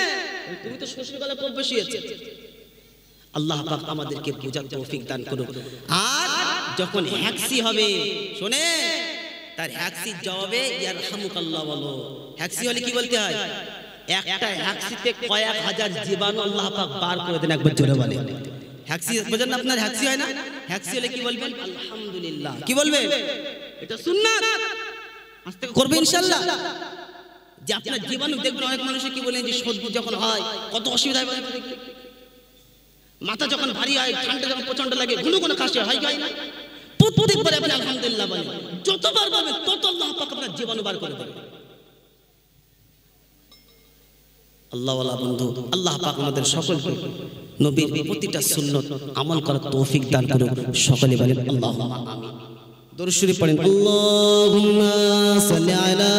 তুমি তো শ্বশুর গলা খুব বেশি হয়েছে। আল্লাহ পাক আমাদেরকে বোঝার তৌফিক দান করুন। আর যখন হ্যাক্সি হবে, শুনে তার হ্যাক্সির জবাবে ইয়ারহামুকাল্লাহ বলো। হ্যাক্সি হলে কি বলতে হয়? একটা হ্যাক্সিতে কয়েক হাজার জীবাণু আল্লাহ পাক বার করে দেন। একবার জোরে বলে হ্যাক্সি, বুঝেন না? আপনার হ্যাক্সি হয় না? হ্যাক্সি হলে কি বলবেন? আলহামদুলিল্লাহ। কি বলবে? এটা সুন্নাত, আস্তে করবে ইনশাআল্লাহ। যে আপনার জীবাণু দেখবেন, অনেক মানুষে কি বলেন যে সর্দি যখন হয় কত অসুবিধা হয়, মাথা যখন ভারী হয়, ঠান্ডা যখন প্রচন্ড লাগে, ঘুনো ঘুনো কাশি হয় কি না? প্রত্যেকবার আপনি আলহামদুলিল্লাহ বলেন, যতবার বলবেন তত আল্লাহ পাক আপনার জীবন বার করে দেবে। আল্লাহওয়ালা বন্ধু, আল্লাহ পাক আমাদের সকলকে নবীর প্রতিটা সুন্নত আমল করার তৌফিক দান করুন। সকলে বলেন আল্লাহুম্মা আমিন। দরুদ শরীফ পড়েন, আল্লাহুম্মা সাল্লি আলা।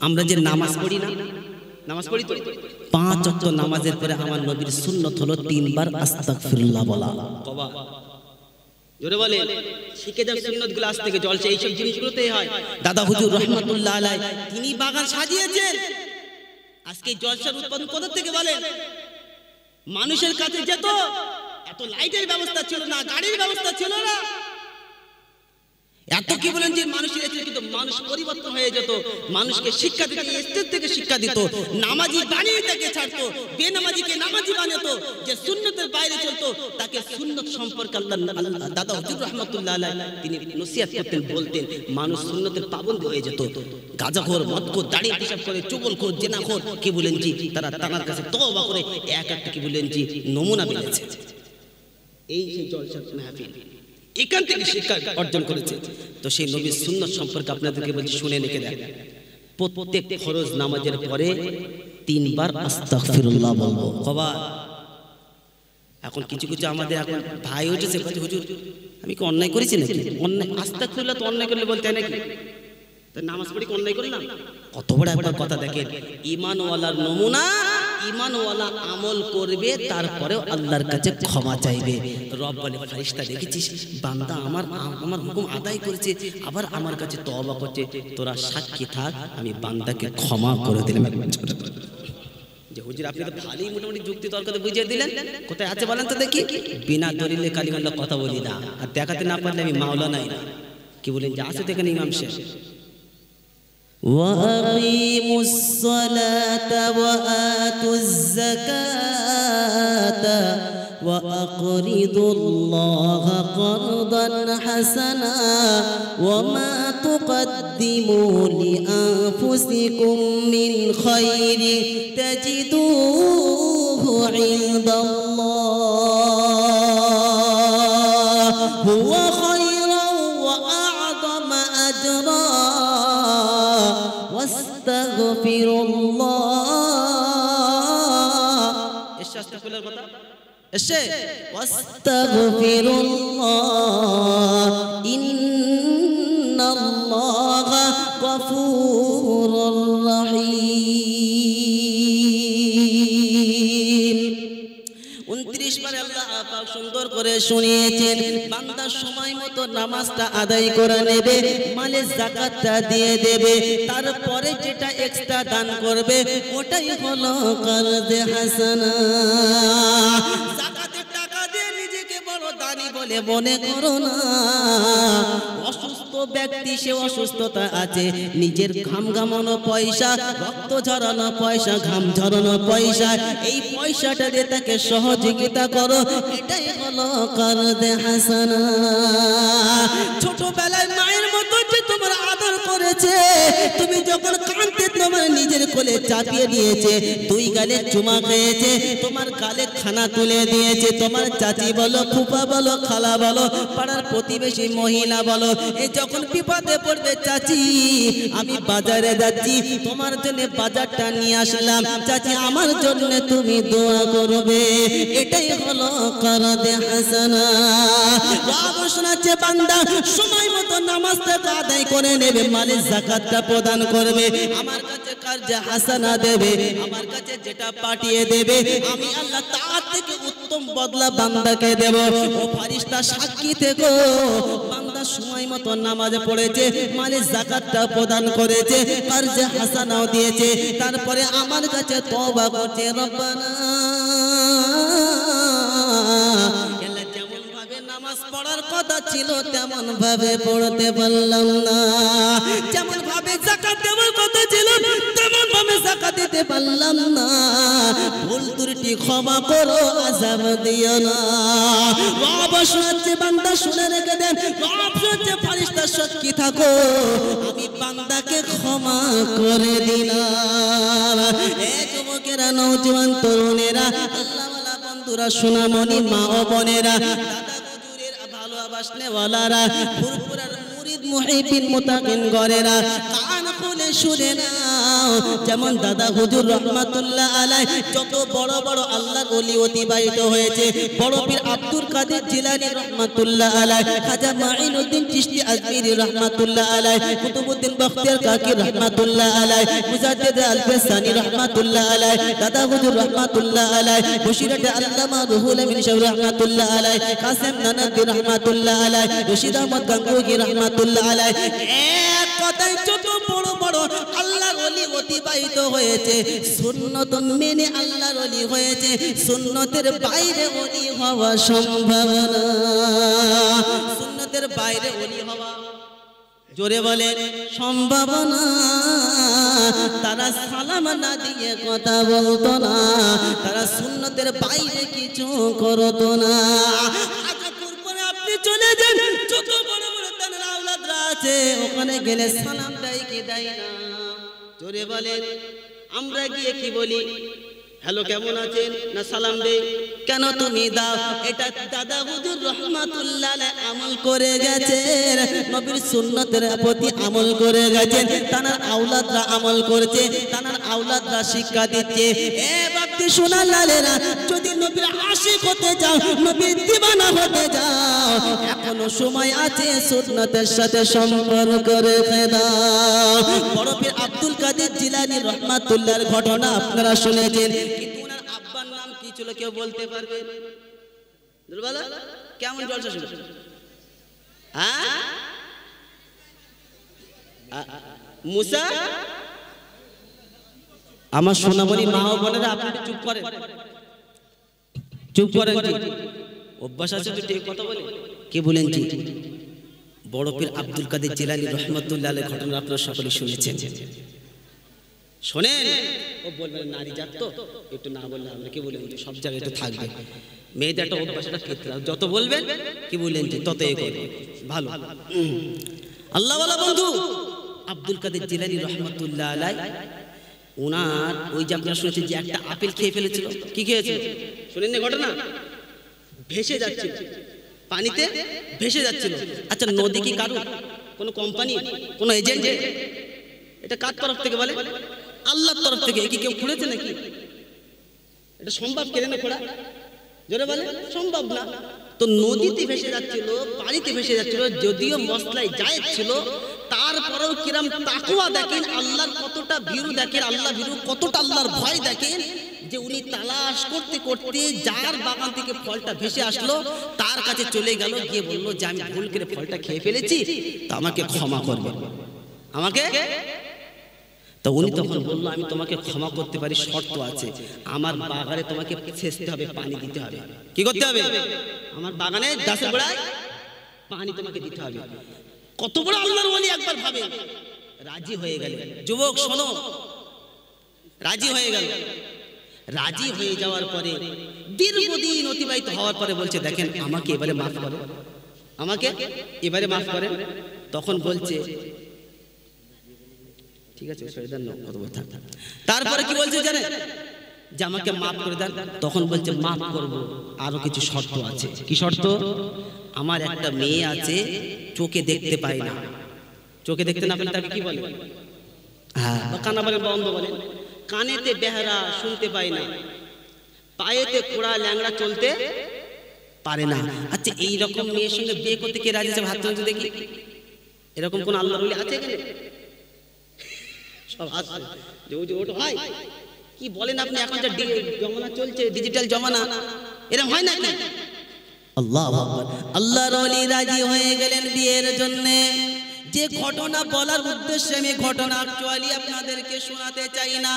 আমরা যে নামাজ পড়ি না, নামাজ পড়ি তো 5 ওয়াক্ত নামাজের পরে আমার নবীর সুন্নত হলো 3 বার আস্তাগফিরুল্লাহ বলা। কবা জোরে বলে, শিখে যান সুন্নতগুলো আজ থেকে চলছে, এইসব জিনিসগুলোতেই হয়। দাদা হুজুর রহমাতুল্লাহ আলাইহি তিনি বাগান সাজিয়েছেন। আজকে জলসার উৎপাদন কোথা থেকে বলেন? মানুষের কাছে যেত, এত লাইটের ব্যবস্থা ছিল না, গাড়ির ব্যবস্থা ছিল না, এত কি বলেন যে মানুষের এসে কিন্তু মানুষ পরিবর্তন হয়ে যেত। মানুষকে শিক্ষা দিত, স্টেজ থেকে শিক্ষা দিত, নামাজি বানিয়ে তাকে ছাড়তো, বেনামাজিকে নামাজি বানাতো, যে সুন্নতের বাইরে চলতো তাকে সুন্নত সম্পর্কে আল্লাহ দাদা হুজুর রহমাতুল্লাহ আলাইহি তিনি নসিহত করতেন, বলতেন মানুষ সুন্নতের পাবন্দ হয়ে যেত। গাঁজাখোর, মদখোর, দাড়ি পেশাব করে, চুগলখোর, জেনাখোর কি বলেন জি তারা তানার কাছে তওবা করে এক একটা কি বলেন জি নমুনা পেয়েছে। এই সেই জলসার মাহফিল এখান থেকে শিক্ষা অর্জন করেছে। তো সেই নবীর সুন্নাত সম্পর্কে আপনাদেরকে বলছি, শুনে রেখে দেন। প্রত্যেক ফরজ নামাজের পরে 3 বার আস্তাগফিরুল্লাহ বলবো। কবার? এখন কিছু কিছু আমাদের এখন ভাই উঠেছে, হুজুর আমি কি অন্যায় করেছি নাকি? অন্যায় আস্তাগফিরুল্লাহ তো অন্যায় করলে বলতে হয় নাকি? তো নামাজ পড়ি কি অন্যায় করলাম? কত বড় একবার কথা দেখেন, ঈমানওয়ালার নমুনা, ঈমানওয়ালা আমল করবে তারপরেও আল্লাহর কাছে ক্ষমা চাইবে। রব বলে, ফেরেশতা দেখেছিস বান্দা আমার হুকুম আদায় করেছে, আবার আমার কাছে তওবা করছে, তোরা সাক্ষী থাক আমি বান্দাকে ক্ষমা করে দিলাম। যে হুজুর আপনি তো ভালোই মোটামুটি যুক্তি তর্কতে বুঝিয়ে দিলেন, কোথায় আছে বলেন তো দেখি? বিনা দলিলে কালিমাল্লাহ কথা বলি না, আর দেখাতে না পারলে আমি মাওলানাই না। কি বলেন যে আছে দেখেন ইমাম শেখ, وأقيموا الصلاة وآتوا الزكاة وأقرضوا الله قرضا حسنا وما تقدموا لأنفسكم من خير تجدوه عند الله هو خيرا وأعظم أجرا واستغفر الله واستغفر الله إن الله غفور رحيم। 29 বারে আল্লাহ পাক সুন্দর করে শুনিয়েছেন, বান্দা সময় মতো নামাজটা আদায় করে নেবে, মালে যাকাতটা দিয়ে দেবে, তারপরে যেটা এক্সট্রা দান করবে ওটাই হলো করজে হাসানা। যাকাতের টাকা দিয়ে নিজেকে বড় দানি বলে মনে করো না। অসুস্থ ব্যক্তি, সে অসুস্থতা আছে, নিজের ঘাম ঘামানো পয়সা, রক্ত ঝরানো পয়সা, ঘাম ঝরানো পয়সা, এই পয়সাটা দিয়ে তাকে সহযোগিতা করো, এটাই হলো করজে হাসানা। ছোটবেলায় মায়ের মতো যে তোমার আদর করেছে, তুমি যখন কাঁদতে তোমার নিজের কোলে চাপিয়ে দিয়েছে, 2 গালে চুমা খেয়েছে, তোমার গালে খানা তুলে দিয়েছে, তোমার চাচি বলো, ফুপা বলো, খালা বলো, পাড়ার প্রতিবেশী মহিলা বলো, এই যখন বিপদে পড়বে, চাচি আমি বাজারে যাচ্ছি, তোমার জন্য বাজারটা নিয়ে আসলাম, চাচি আমার জন্য তুমি দোয়া করবে, এটাই হলো করজে হাসানা। রব শোনাচ্ছে বান্দা সময় মতো নামাজটা আদায় করে নেবে, মালে যাকাতটা প্রদান করবে, আমার কাছে করজে হাসানা দেবে, আমার কাছে যেটা পাঠিয়ে দেবে আমি আল্লাহ তার থেকে উত্তম বদলা বান্দাকে দেব। ও ফেরেশতা সাক্ষী থেকো, বান্দা সময় মতো নামাজ পড়েছে, মালে যাকাতটা প্রদান করেছে, করজে হাসানাও দিয়েছে, তারপরে আমার কাছে তওবা করছে, রব্বানা নামাজ পড়ার কথা ছিল তেমন ভাবে পড়তে পারলাম না, যেমন ভাবে যাকাত দেওয়ার কথা ছিল তেমন ভাবে যাকাত দিতে পারলাম না, ভুল ত্রুটি ক্ষমা করো, আযাব দিও না। রব শুনাচ্ছে বান্দা শুনে রেখে দেন, রব শুনছে ফেরেশতা সাক্ষী থাকো, আমি বান্দাকে ক্ষমা করে দিলাম। এ যুবকেরা, নওজোয়ান তরুণেরা, আল্লাহওয়ালা বন্ধুরা, সোনামণি মা ও বোনেরা, দাদা হুজুরের ভালো আবাস নেওয়ালারা, ফুরফুরার মুরিদ মুহিবিন মুতাকিন গরেরা, কান খুলে শুনে নাও। যেমন দাদা হুজুর রহমাতুল্লাহ আলাইহি যত বড় বড় আল্লাহর ওলি অতিবাহিত হয়েছে, বড় পীর আব্দুল কাদের জিলানী রহমাতুল্লাহ আলাইহি, খাজা মাঈনুদ্দিন চিশতি আজমিরি রহমাতুল্লাহ আলাইহি, কুতুবউদ্দিন বখতিয়ার কাকি রহমাতুল্লাহ আলাইহি, মুজাদ্দিদ আল-ফিসানি রহমাতুল্লাহ আলাইহি, দাদা হুজুর রহমাতুল্লাহ আলাইহি, বশিরতে আল্লামা রুহুল আমিন শাহ রহমাতুল্লাহ আলাইহি, কাসেম নানবী রহমাতুল্লাহ আলাইহি, রশিদ আহমদ গাঙ্গুহি রহমাতুল্লাহ আলাইহি, এক কথায় যত বড় বড় আল্লাহর ওলি অতিবাহিত হয়েছে, সুন্নত মেনে আল্লাহর ওলি হয়েছে, সুন্নতের বাইরে ওলি হওয়া সম্ভব না। সুন্নতের বাইরে ওলি হওয়া, জোরে বলেন, সম্ভব না। তারা সালাম না দিয়ে কথা বলতো না, তারা সুন্নতের বাইরে কিছু করতো না। আপনি চলে যান, যত বড় বড় তাদের আওলাদরা আছে, ওখানে গেলে সালাম দেয় কি দেয় না? জোরে বলেন। আমরা গিয়ে কি বলি? হ্যালো, কেমন আছেন? না সালাম দেই। কেন তুমি দাও? এটা দাদা হুজুর রহমাতুল্লাহ আলাইহি আমল করে গেছেন, নবীর সুন্নতের প্রতি আমল করে গেছেন, তানার আওলাদরা আমল করছে, তানার আওলাদরা শিক্ষা দিচ্ছে। এ বাপটি সোনার লালেরা, যদি নবীর আশিক হতে যাও, নবীর দিওয়ানা হতে যাও, এখনো সময় আছে, সুন্নতের সাথে সম্পর্ক রেখে দাও। বড় পীর আব্দুল কাদের জিলানী রহমাতুল্লাহর ঘটনা আপনারা শুনেছেন, কিন্তু ওনার আব্বার নাম কি ছিল কেউ বলতে পারবে? কেমন জলসা শুনে? হ্যাঁ, মুসা। আমার সোনামণি মা ও বোনেরা, আপনি চুপ করেন, চুপ করেন। অভ্যাস আছে তো ঠিক কথা বলে। কে বলেন? জি, বড় পীর আব্দুল কাদের জিলানী রহমাতুল্লাহ আলাইহির ঘটনা আপনারা সকলে শুনেছেন। শোনেন, ও বলবেন নারী জাত তো, একটু না বললে আমরা কি বলেন, সব জায়গায় তো থাকবে মেয়েদের একটা অভ্যাস, একটা ফিতরা, যত বলবেন কি বলেন যে তত এ করবে ভালো। আল্লাহওয়ালা বন্ধু আব্দুল কাদের জিলানী রহমাতুল্লাহ আলাইহি, ওনার ওই যে আপনারা শুনেছেন যে একটা আপেল খেয়ে ফেলেছিল। কি খেয়েছিল শুনেন না ঘটনা? ভেসে যাচ্ছিল, পানিতে ভেসে যাচ্ছিল। আচ্ছা, নদী কি কারো কোনো কোম্পানি, কোনো এজেন্ট? এটা কার তরফ থেকে বলে? আল্লাহর তরফ থেকে। কি কেউ খুঁড়েছে নাকি? এটা সম্ভব কেন খোঁড়া? জোরে বলে, সম্ভব না। তো নদীতে ভেসে যাচ্ছিল, পানিতে ভেসে যাচ্ছিল, যদিও মশলায় জায়েজ ছিল, তারপরেও কিরাম তাকওয়া দেখেন, আল্লাহর কতটা ভীরু দেখেন, আল্লাহ ভীরু কতটা আল্লাহর ভয় দেখেন, যে উনি তালাশ করতে করতে যার বাগান থেকে ফলটা ভেসে আসলো তার কাছে চলে গেল, গিয়ে বলল যে আমি ভুল করে ফলটা খেয়ে ফেলেছি, তো আমাকে ক্ষমা করবে, আমাকে। তো উনি তখন বলল, আমি তোমাকে ক্ষমা করতে পারি, শর্ত আছে, আমার বাগানে তোমাকে সেচতে হবে, পানি দিতে হবে। কি করতে হবে? আমার বাগানে গাছের গোড়ায় পানি তোমাকে দিতে হবে। কত বড় আল্লাহর ওলি একবার ভাবে। রাজি হয়ে গেল। যুবক শোনো, রাজি হয়ে গেল। রাজি হয়ে যাওয়ার পরে দীর্ঘদিন অতিবাহিত হওয়ার পরে বলছে, দেখেন আমাকে এবারে মাফ করেন, আমাকে এবারে মাফ করেন। তখন বলছে ঠিক আছে, তারপরে কি বলছে জানেন? যে আমাকে মাফ করে দেন। তখন বলছে মাফ করব, আরো কিছু শর্ত আছে। কি শর্ত? আমার একটা মেয়ে আছে, চোখে দেখতে পায় না। চোখে দেখতে না পেলে তাকে কি বলে? হ্যাঁ, কানা বলে, বন্ধ বলে। কানেতে বেহারা, শুনতে পায় না। পায়েতে খোড়া, ল্যাংড়া, চলতে পারে না। আচ্ছা, এইরকম মেয়ের সঙ্গে বিয়ে করতে কে রাজি আছে? হাত তুলতে দেখি। এরকম কোন আল্লাহর ওলি আছে এখানে? সব আছে। ওটা হয় কি বলেন আপনি? এখন যা জমানা চলছে, ডিজিটাল জমানা, এরকম হয় না কি? আল্লাহু আকবার। আল্লাহর ওলি রাজি হয়ে গেলেন বিয়ের জন্য। যে ঘটনা বলার উদ্দেশ্যে আমি ঘটনা অ্যাকচুয়ালি আপনাদেরকে শোনাতে চাই না,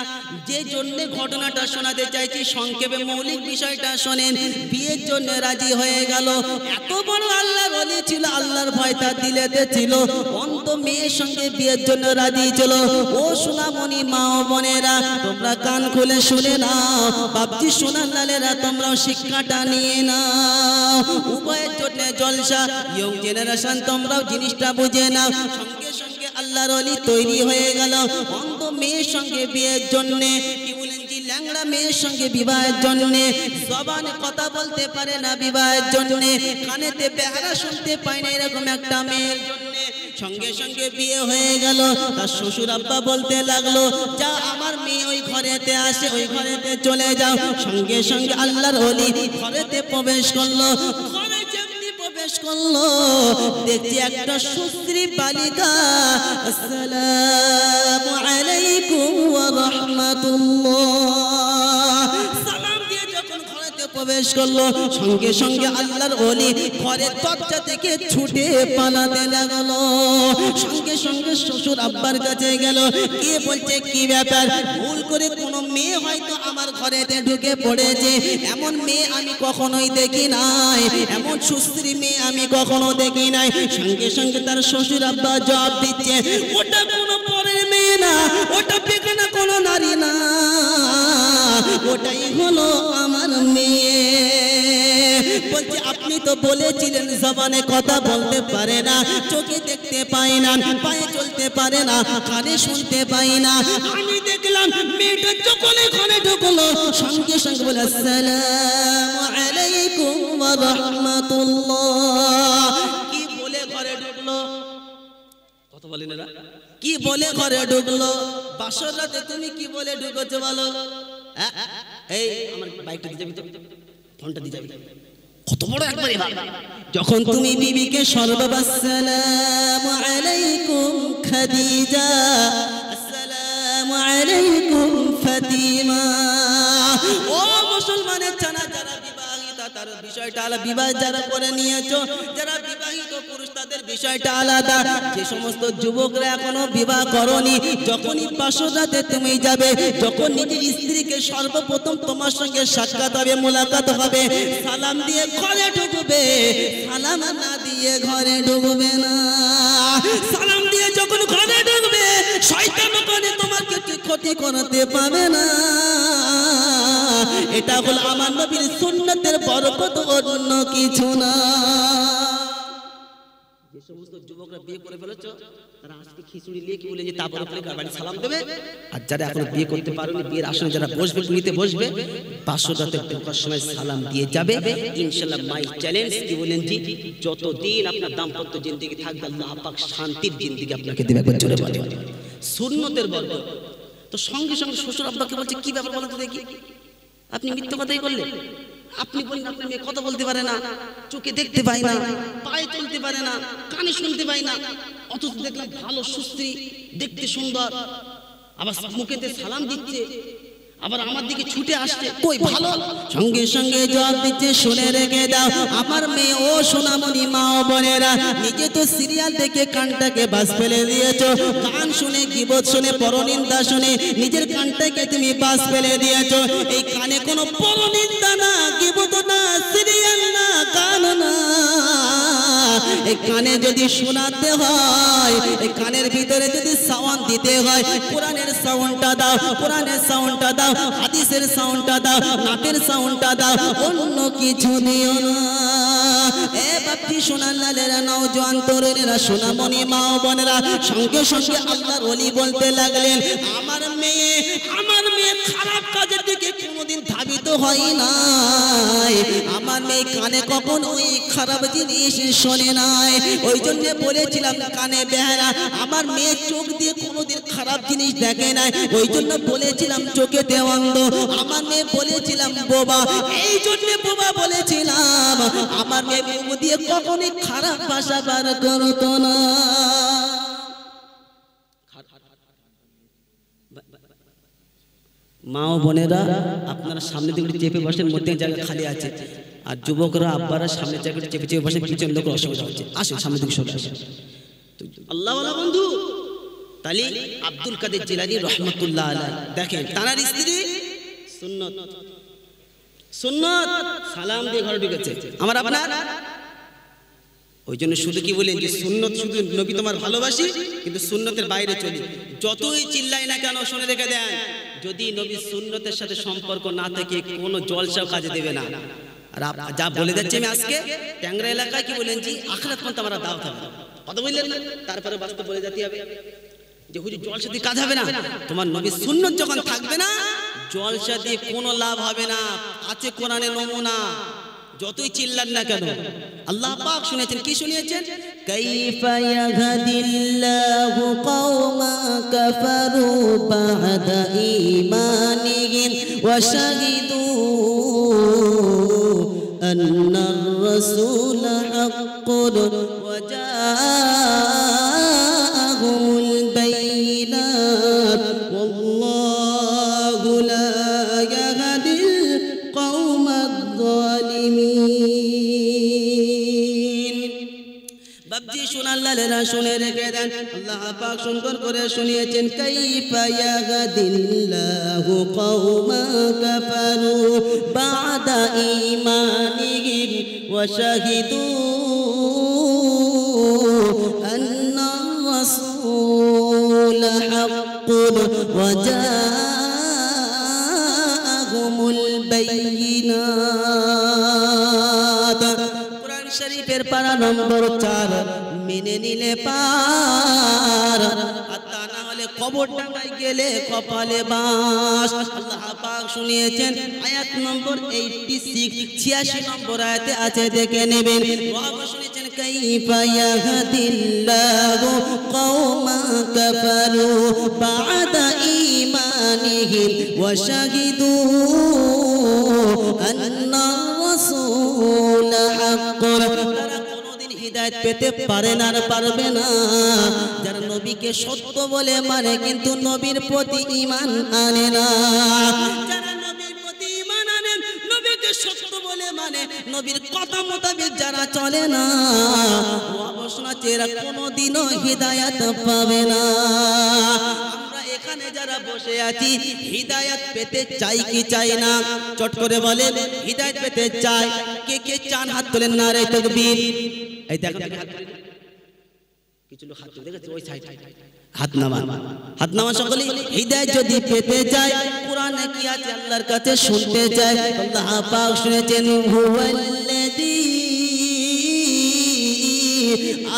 যে জন্য ঘটনাটা শোনাতে চাইছি সংক্ষেপে মৌলিক বিষয়টা শোনেন। বিয়ের জন্য রাজি হয়ে গেল, এত বড় আল্লাহর ওলি ছিল, আল্লাহর ভয় তার দিলেতে ছিল, অন্ত মেয়ের সঙ্গে বিয়ের জন্য রাজি ছিল। ও সোনামণি মা ও বোনেরা, তোমরা কান খুলে শুনে নাও, বাপজি সোনার লালেরা তোমরাও শিক্ষাটা নিয়ে নাও। উভয়ের জন্য জলসা, ইয়ং জেনারেশন তোমরাও জিনিসটা বুঝে নাও। সঙ্গে সঙ্গে আল্লাহর ওলি তৈরি হয়ে গেল অন্ধ মেয়ের সঙ্গে বিয়ের জন্য। কি বলেন জি? ল্যাংড়া মেয়ের সঙ্গে বিবাহের জন্য। জবানে কথা বলতে পারে না বিবাহের জন্য, কানেতে বেহারা শুনতে পায় না এরকম একটা মেয়ের জন্য। সঙ্গে সঙ্গে বিয়ে হয়ে গেল। তার শ্বশুর আব্বা বলতে লাগলো, যা আমার মেয়ে ওই ঘরেতে আসে, ওই ঘরেতে চলে যাও। সঙ্গে সঙ্গে আল্লাহর ওলি ঘরেতে প্রবেশ করলো। ঘরে যেমনি প্রবেশ করলো, দেখছি একটা সুশ্রী বালিকা, আসসালামু আলাইকুম ওয়া রাহমাতুল্লাহ সালাম দিয়ে যখন ঘরেতে প্রবেশ করলো, সঙ্গে সঙ্গে আল্লাহর ওলি ঘরের দরজা থেকে ছুটে পালাতে লাগলো। সঙ্গে সঙ্গে শ্বশুর আব্বার কাছে গেল, কে বলছে কি ব্যাপার? ভুল করে কোনো মেয়ে হয়তো আমার ঘরেতে ঢুকে পড়েছে, এমন মেয়ে আমি কখনোই দেখি নাই, এমন সুশ্রী মেয়ে আমি কখনো দেখি নাই। সঙ্গে সঙ্গে তার শ্বশুর আব্বা জবাব দিচ্ছে, ওটা কোনো পরের মেয়ে না, ওটা বেগানা কোনো নারী না, ওটাই হলো আমার মেয়ে। বলছে আপনি তো বলেছিলেন জবানে কথা বলতে পারে না, চোখে দেখতে পায় না, পায়ে চলতে পারে না, কানে শুনতে পায় না। আমি দেখলাম মেয়েটা যখন ঘরে ঢুকলো, সঙ্গে সঙ্গে বলে আসসালামু আলাইকুম ওয়া রাহমাতুল্লাহ। কি বলে ঘরে ঢুকলো? কথা বলেন না, কি বলে ঘরে ঢুকলো? বাসর রাতে তুমি কি বলে ঢুকেছো বলো? এই আমার বাইকটা দিয়ে যাবি তো, ফোনটা দিয়ে যাবি। কত বড় একবারে যখন তুমি বিবিকে সর্ববাসসালামু আলাইকুম খাদিজা, আসসালামু আলাইকুম ফাতিমা। ও মুসলমানের জানা যারা বিবাহিতা তার বিষয়টা আলাদা, বিবাহ যারা করে নিয়েছো, যারা বিবাহিত পুরুষ তাদের বিষয়টা আলাদা। যে সমস্ত যুবকরা এখনো বিবাহ করনি, যখনই বাসর রাতে তুমি যাবে, যখন নিজের স্ত্রীকে সর্বপ্রথম তোমার সঙ্গে সাক্ষাৎ হবে, মোলাকাত হবে, সালাম দিয়ে ঘরে ঢুকবে, সালাম না দিয়ে ঘরে ঢুকবে না। সালাম দিয়ে যখন ঘরে ঢুকবে, শয়তান ওখানে তোমার কিছু ক্ষতি করতে পারবে না। এটা হলো আমার নবীর সুন্নতের বরকত, অন্য কিছু না। যে সমস্ত যুবকরা বিয়ে করে ফেলেছো, তারা আজকে খিচুড়ি নিয়ে কি বলে যে তারপর বাড়ি সালাম দেবে। আর যারা এখন বিয়ে করতে পারোনি, বিয়ের আসনে যারা বসবে, পুরীতে বসবে, বাসর রাতে ঢোকার সময় সালাম দিয়ে যাবে। ইনশাআল্লাহ মাই চ্যালেঞ্জ, কি বলেন জি, যতদিন আপনার দাম্পত্য জিন্দেগি থাকবে, আল্লাহ পাক শান্তির জিন্দেগি আপনাকে দেবে। একবার জোরে বলে সুন্নতের বরকত। তো সঙ্গে সঙ্গে শ্বশুর আব্বাকে বলছে, কি ব্যাপার বলতে দেখি, আপনি মিথ্যা কথাই করলেন। আপনি বলেন আপনার মেয়ে কথা বলতে পারে না, চোখে দেখতে পায় না, পায়ে চলতে পারে না, কানে শুনতে পায় না, অথচ দেখলাম ভালো সুশ্রী, দেখতে সুন্দর, আবার মুখেতে সালাম দিচ্ছে, আবার আমার দিকে ছুটে আসছে, কই ভালো? সঙ্গে সঙ্গে জবাব দিচ্ছে, শুনে রেখে দাও আমার মেয়ে। ও সোনামণি মা ও বোনেরা, নিজে তো সিরিয়াল দেখে কানটাকে বাস ফেলে দিয়েছো, গান শুনে, গীবত শুনে, পরনিন্দা শুনে নিজের কানটাকে তুমি বাস ফেলে দিয়েছো। এই কানে কোনো পরনিন্দা না, গীবত না, সিরিয়াল না, গান না। এই কানে যদি শোনাতে হয়, এই কানের ভিতরে যদি সাউন্ড দিতে হয়, কোরআনের সাউন্ডটা দাও, কোরআনের সাউন্ডটা দাও, হাদিসের সাউন্ডটা দাও, নাতের সাউন্ডটা দাও, অন্য কিছু দিও না। এ বাপজি সোনার লালেরা, নওজোয়ান তরুণেরা, সোনামণি মা ও বোনেরা, সঙ্গে সঙ্গে আল্লাহর ওলি বলতে লাগলেন, আমার মেয়ে খারাপ কাজের দিকে কোনোদিন ধাবিত হয় নাই, আমার মেয়ে কানে কখন ওই খারাপ জিনিস শোনে নাই। ওই জন্য বলেছিলাম কানে বেহারা, আমার মেয়ে চোখ দিয়ে কোনোদিন খারাপ জিনিস দেখে নাই, ওই জন্য বলেছিলাম চোখেতে অন্ধ। আমার মেয়ে বলেছিলাম বোবা, এই জন্য বোবা বলেছিলাম। আমার মেয়ে মুখ দিয়ে কখনই খারাপ ভাষা বার করতো না। মা ও বোনেরা, আপনারা সামনে দিকে চেপে বসেন, মধ্যে জায়গা খালি আছে। আর যুবকরা আব্বারা সামনে জায়গাটা চেপে চেপে বসেন, পিছনে লোক অসুবিধা হচ্ছে, আসেন সামনে দিকে সরে আসেন। তো আল্লাহওয়ালা বন্ধু। তাহলে আব্দুল কাদের জিলানী রহমতুল্লাহ আলাইহি দেখেন তার স্ত্রী সুন্নত সুন্নত সালাম দিয়ে ঘরে ঢুকেছে আমার আপনার। ওই জন্য শুধু কি বলেন যে সুন্নত শুধু নবী তোমার ভালোবাসি কিন্তু সুন্নতের বাইরে চলি, যতই চিল্লাই না কেন শুনে রেখে দেন, যদি নবী সুন্নতের সাথে সম্পর্ক না থাকে কোনো জলসাও কাজে দেবে না। আর যা বলে যাচ্ছি আমি আজকে ট্যাংরা এলাকায় কি বলেন জি আখিরাত পর্যন্ত আমরা দাওয়াত হবে কথা বললেন না, তারপরে বাস্তব বলে যেতে হবে যে হুজুর জলসা দিয়ে কাজ হবে না। তোমার নবীর সুন্নত যখন থাকবে না জলসা দিয়ে কোনো লাভ হবে না। আছে কোরআনে নমুনা, যতই চিল্লান না কেন। আল্লাহ পাক শুনেছেন, কি শুনিয়েছেন? কাইফা ইয়াহদিল্লাহু কওমা কাফারু বা'দা ঈমানিহিম ওয়া শাহিদু আন্নার রাসূল হাক্কুন ওয়া জাআহুমুল বাইয়িনাত ওয়াল্লাহু লা ইয়াহদিল কওমাদ যালিমিন। বাবজি শুনাল্লাহরা শুনে রেখে দেন, আল্লাহ পাক সুন্দর করে শুনিয়েছেন কাইফা ইয়াহদিল্লাহু কওমা কাফারু বা'দা ঈমানিহিম ওয়া শাহিদু আন্না রাসূল হাক্কুন ওয়া জাআহুমুল বাইয়িনাত। কোরআন শরীফের পারা নম্বর 4 মেনে নিলে পার, আর তা না হলে কবর ডাঙায় গেলে কপালে বাস। আল্লাহ পাক শুনিয়েছেন আয়াত নম্বর 86 86 নম্বর আয়াতে আছে, দেখে নেবেন। রব শুনেছেন কাইফা ইয়াহদিল্লাহু কওমা কাফারু বা'দা ঈমানিহিম ওয়া শাহিদু আন্না রাসূল হাক্কুন। তারা কোনোদিন হিদায়াত পেতে পারে না আর পারবে না যারা নবীকে সত্য বলে মানে কিন্তু নবীর প্রতি ঈমান আনে না। যারা নবীর প্রতি ঈমান আনেন, নবীকে সত্য বলে মানে নবীর কথা মোতাবেক যারা চলে না, অবশ্যই এরা কোনোদিনও হিদায়াত পাবে না। আমরা এখানে যারা বসে আছি হিদায়াত পেতে চাই কি চাই না? চট করে বলেন হিদায়াত পেতে চাই। কে কে চান হাত তোলেন, নারে তাকবীর। এই দেখেন কিছু লোক হাত তুলে দেখেছে ওই সাইড, হাত নামা সকলে। হিদায়াত যদি পেতে চাই কোরআনে কি আছে আল্লাহর কাছে শুনতে চাই। আল্লাহ পাক শুনেছেন হুয়াল্লাযী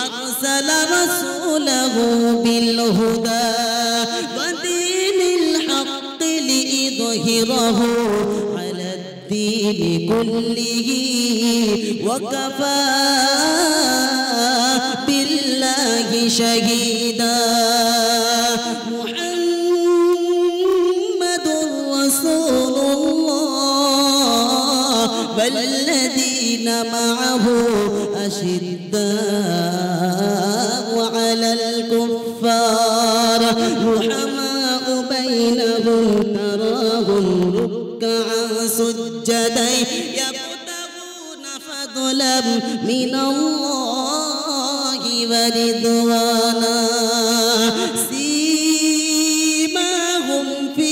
আরসালা রাসূলাহু বিল হুদা ওয়া দীনিল হাক্কি লিইযহিরাহু আলাদ দীনি কুল্লিহি ওয়া কাফা বিল্লাহি শাহীদা। মুহাম্মাদুর রাসূলুল্লাহ ওয়াল্লাযীনা মা'আহু আশিদ্দাউ আলাল কুফফার রুহামাউ বাইনাহুম তারাহুম রুকআন সুজ্জাদান ইয়াবতাগুনা ফাদলাম মিনাল্লাহি ওয়া রিদওয়ানা সীমাহুম ফি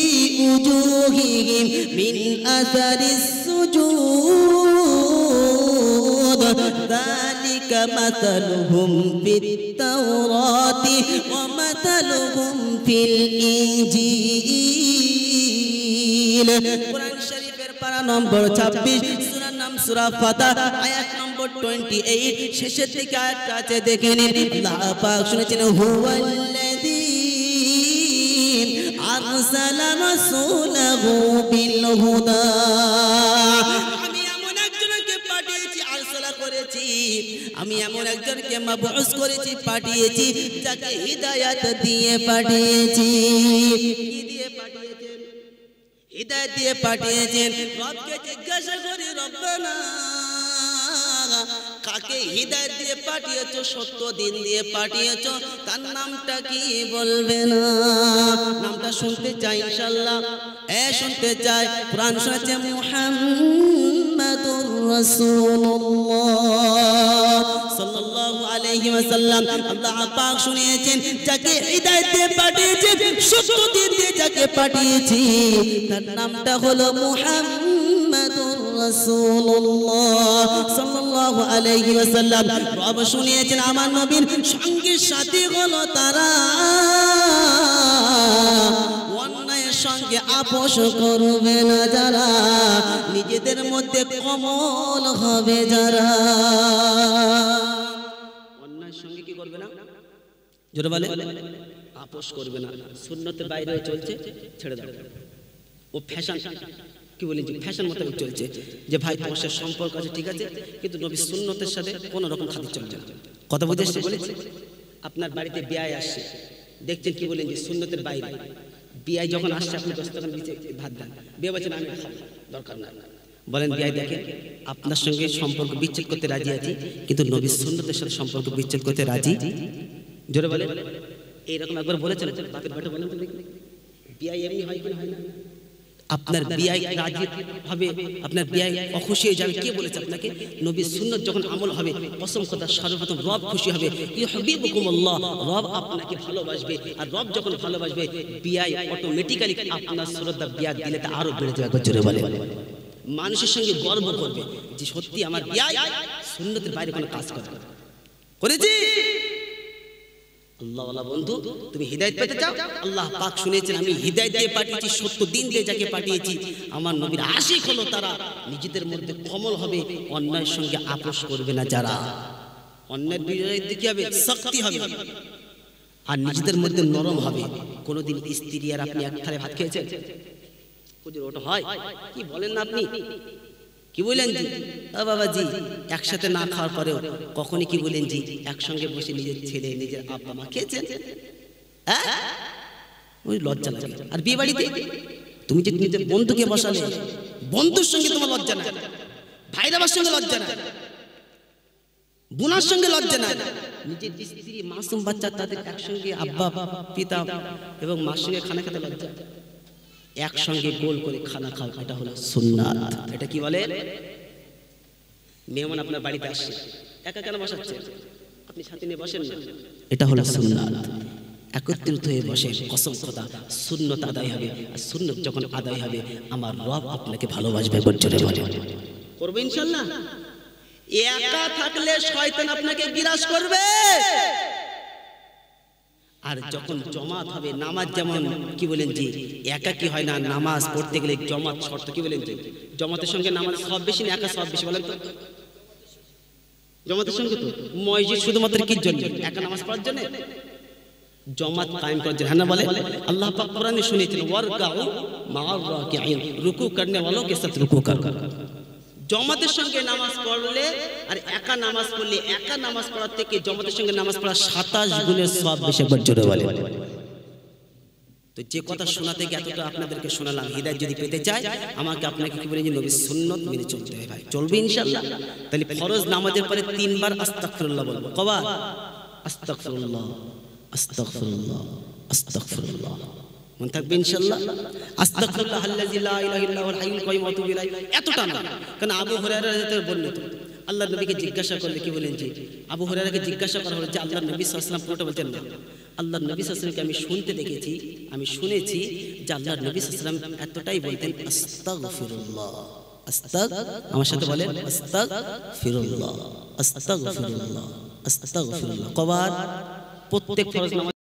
উজুহিহিম মিন আসারিস সুজুদ যালিকা মাসালুহুম ফিত-তাওরাতি ওয়া মাসালুহুম ফিল ইনজিল। কোরআন শরীফের পারা নম্বর 26 সূরার নাম সূরা ফাতিহা আয়াত নম্বর 28 শেষের দিকে আয়াতটা আছে, দেখে নিন। আল্লাহ পাক শুনেছেন হুয়াল্লাযী আরসালা রাসূলাহু বিল হুদা। আমি এমন একজনকে পাঠিয়েছি, আরসালা করেছি, আমি এমন একজনকে মাবউস করেছি, পাঠিয়েছি, যাকে হিদায়াত দিয়ে পাঠিয়েছি। কি দিয়ে পাঠিয়েছেন? হিদায়াত দিয়ে পাঠিয়েছেন। রবকে জিজ্ঞাসা করি, রব্বানা কাকে হিদায়াত দিয়ে পাঠিয়েছো, সত্য দিন দিয়ে পাঠিয়েছো, তার নামটা কি বলবে না? নামটা শুনতে চাই ইনশাআল্লাহ। শুনতে চাই। কোরআন শুনেছে মুহাম্মাদুর রাসূলুল্লাহ সাল্লাল্লাহু সাল্লাল্লাহু আলাইহি ওয়াসাল্লাম আল্লাহ পাক শুনিয়েছেন যাকে হিদায়াত দিয়ে পাঠিয়েছেন সত্য দিয়ে যাকে পাঠিয়েছি তার নামটা হলো মুহাম্মাদুর রাসূলুল্লাহ সাল্লাল্লাহু আলাইহি ওয়াসাল্লাম। রব শুনিয়েছেন আমার নবীর সঙ্গী সাথী হলো তারা অন্যায়ের সঙ্গে আপোষ করবে না যারা, নিজেদের মধ্যে কমল হবে যারা। অন্যায়ের সঙ্গে কি করবে না? জোরে বলে আপোষ করবে না। সুন্নতের বাইরে চলছে ছেড়ে দাও, ও ফ্যাশন কি বলি ফ্যাশন মোতাবেক চলছে যে ভাই তোমার সাথে সম্পর্ক আছে ঠিক আছে, কিন্তু নবী সুন্নতের সাথে কোনো রকম খাতির চলছে না। কথা বুঝে এসে বলেছে আপনার বাড়িতে বিয়ে আসছে, দেখছেন কি বলেন যে সুন্নতের বাইরে বিয়ে যখন আসছে আপনি 10 টাকা নিচে ভাত দেন, বিয়ে বলছেন আমি খাবো দরকার না, বলেন বিয়ে দেখেন আপনার সঙ্গে সম্পর্ক বিচ্ছেদ করতে রাজি আছি কিন্তু নবীর সুন্নতের সাথে সম্পর্ক বিচ্ছেদ করতে রাজি। জোরে বলেন এইরকম একবার বলেছেন বাপের বাটা বলেন তো দেখি বিয়ে এমনি হয় কি হয় না? আপনার বিয়ে রাজি হবে, আপনার বিয়ে অখুশি হয়ে যাবে, কে বলেছে আপনাকে? নবীর সুন্নাত যখন আমল হবে কসম কথা সর্বপ্রথম রব খুশি হবে, ইউহিব্বুকুমুল্লাহ, রব আপনাকে ভালোবাসবে, আর রব যখন ভালোবাসবে বিয়ে অটোমেটিক্যালি আপনার শ্রদ্ধা বিয়ে দিলে তা আরো বেড়ে যাবে। জোরে বলে মানুষের সঙ্গে গর্ব করবে যে সত্যি আমার বিয়ে সুন্নতের বাইরে কোনো কাজ করেছি। আল্লাহওয়ালা বন্ধু তুমি হিদায়াত পেতে চাও, আল্লাহ পাক শুনেছেন আমি হিদায়াত দিয়ে পাঠিয়েছি, সত্য দিন দিয়ে যাকে পাঠিয়েছি আমার নবীর আশিক হলো তারা, নিজেদের মধ্যে কমল হবে, অন্যায়ের সঙ্গে আপোষ করবে না যারা। অন্যায়ের বিরুদ্ধে কি হবে? শক্তি হবে, আর নিজেদের মধ্যে নরম হবে। কোনোদিন স্ত্রী আর আপনি এক থালে ভাত খেয়েছেন? ওটা হয় কি বলেন না আপনি? কি বলেন জি? বাবাজি একসাথে না খাওয়ার পরেও কখনই কি বলেন জি একসঙ্গে বসে নিজের ছেলে নিজের আব্বা মা খেয়েছেন? ওই লজ্জা লাগে। আর বিয়ে বাড়িতে তুমি যে নিজের বন্ধুকে বসালে, বন্ধুর সঙ্গে তোমার লজ্জা না, ভাইরাবার সঙ্গে লজ্জা না, বোনার সঙ্গে লজ্জা না, নিজের স্ত্রী মাসুম বাচ্চা তাদের একসঙ্গে আব্বা পিতা এবং মার সঙ্গে খানা খেতে লজ্জা, একসঙ্গে গোল করে খানা খাও, এটা হলো সুন্নাত। এটা কি বলে? মেহমান আপনার বাড়িতে আসছে, একা কেন বসাচ্ছে? আপনি সাথে নিয়ে বসেন না, এটা হলো সুন্নাত। একত্রিত হয়ে বসে কসম খোদা সুন্নত আদায় হবে, আর সুন্নত যখন আদায় হবে আমার রব আপনাকে ভালোবাসবে। জোরে বলে করবে ইনশাআল্লাহ। একা থাকলে শয়তান আপনাকে বিরাজ করবে, আর যখন জমাত হবে নামাজ, যেমন কি বলেন জি একা কি হয় না, নামাজ পড়তে গেলে জমাত শর্ত, কি বলেন জি জমাতের সঙ্গে নামাজ সব বেশি না একা সব বেশি? বলেন তো জমাতের সঙ্গে তো মসজিদ শুধুমাত্র কি জন্য? একা নামাজ পড়ার জন্য, জমাত কায়েম করার জন্য। হ্যাঁ না বলে আল্লাহ পাক কোরআনে শুনিয়েছেন ওয়ারকাউ মা'আর রাকিঈন, রুকু করনে वालों के साथ রুকু কর। জমাতের সঙ্গে নামাজ পড়লে আর একা নামাজ পড়লে, একা নামাজ পড়ার থেকে জমাতের সঙ্গে নামাজ পড়া 27 গুণের সওয়াব বেশি। একবার জোরে বলে। তো যে কথা শোনাতে গিয়ে এতটা আপনাদেরকে শোনালাম, হিদায়াত যদি পেতে চাই আমাকে আপনাকে কি বলেন যে নবীর সুন্নাত মেনে চলতে হবে। ভাই চলবে ইনশাআল্লাহ। তাহলে ফরজ নামাজের পরে 3 বার আস্তাগফিরুল্লাহ বলবো। কবার? আস্তাগফিরুল্লাহ আস্তাগফিরুল্লাহ আস্তাগফিরুল্লাহ। মনে থাকবে ইনশাআল্লাহ। আস্তাগফিরুল্লাহ আল্লাযী লা ইলাহা ইল্লা হুয়াল হাইয়ুল কাইয়্যুম ওয়া আতুবু ইলাইহি। এতটা না, কারণ আবু হুরায়রা রাদিয়াল্লাহু বর্ণিত আল্লাহর নবীকে জিজ্ঞাসা করলে কি বলেন যে আবু হুরায়রাকে জিজ্ঞাসা করা হলো যে আল্লাহর নবী সাল্লাল্লাহু আলাইহি ওয়াসাল্লাম পুরোটা বলতেন না। আল্লাহর নবী সাল্লাল্লাহু আলাইহি ওয়াসাল্লামকে আমি শুনতে দেখেছি, আমি শুনেছি যে আল্লাহর নবী সাল্লাল্লাহু আলাইহি ওয়াসাল্লাম এতটাই বলতেন আস্তাগফিরুল্লাহ। আমার সাথে বলেন আস্তাগফিরুল্লাহ আস্তাগফিরুল্লাহ আস্তাগফিরুল্লাহ। কবার? প্রত্যেক ফরজ নামাজ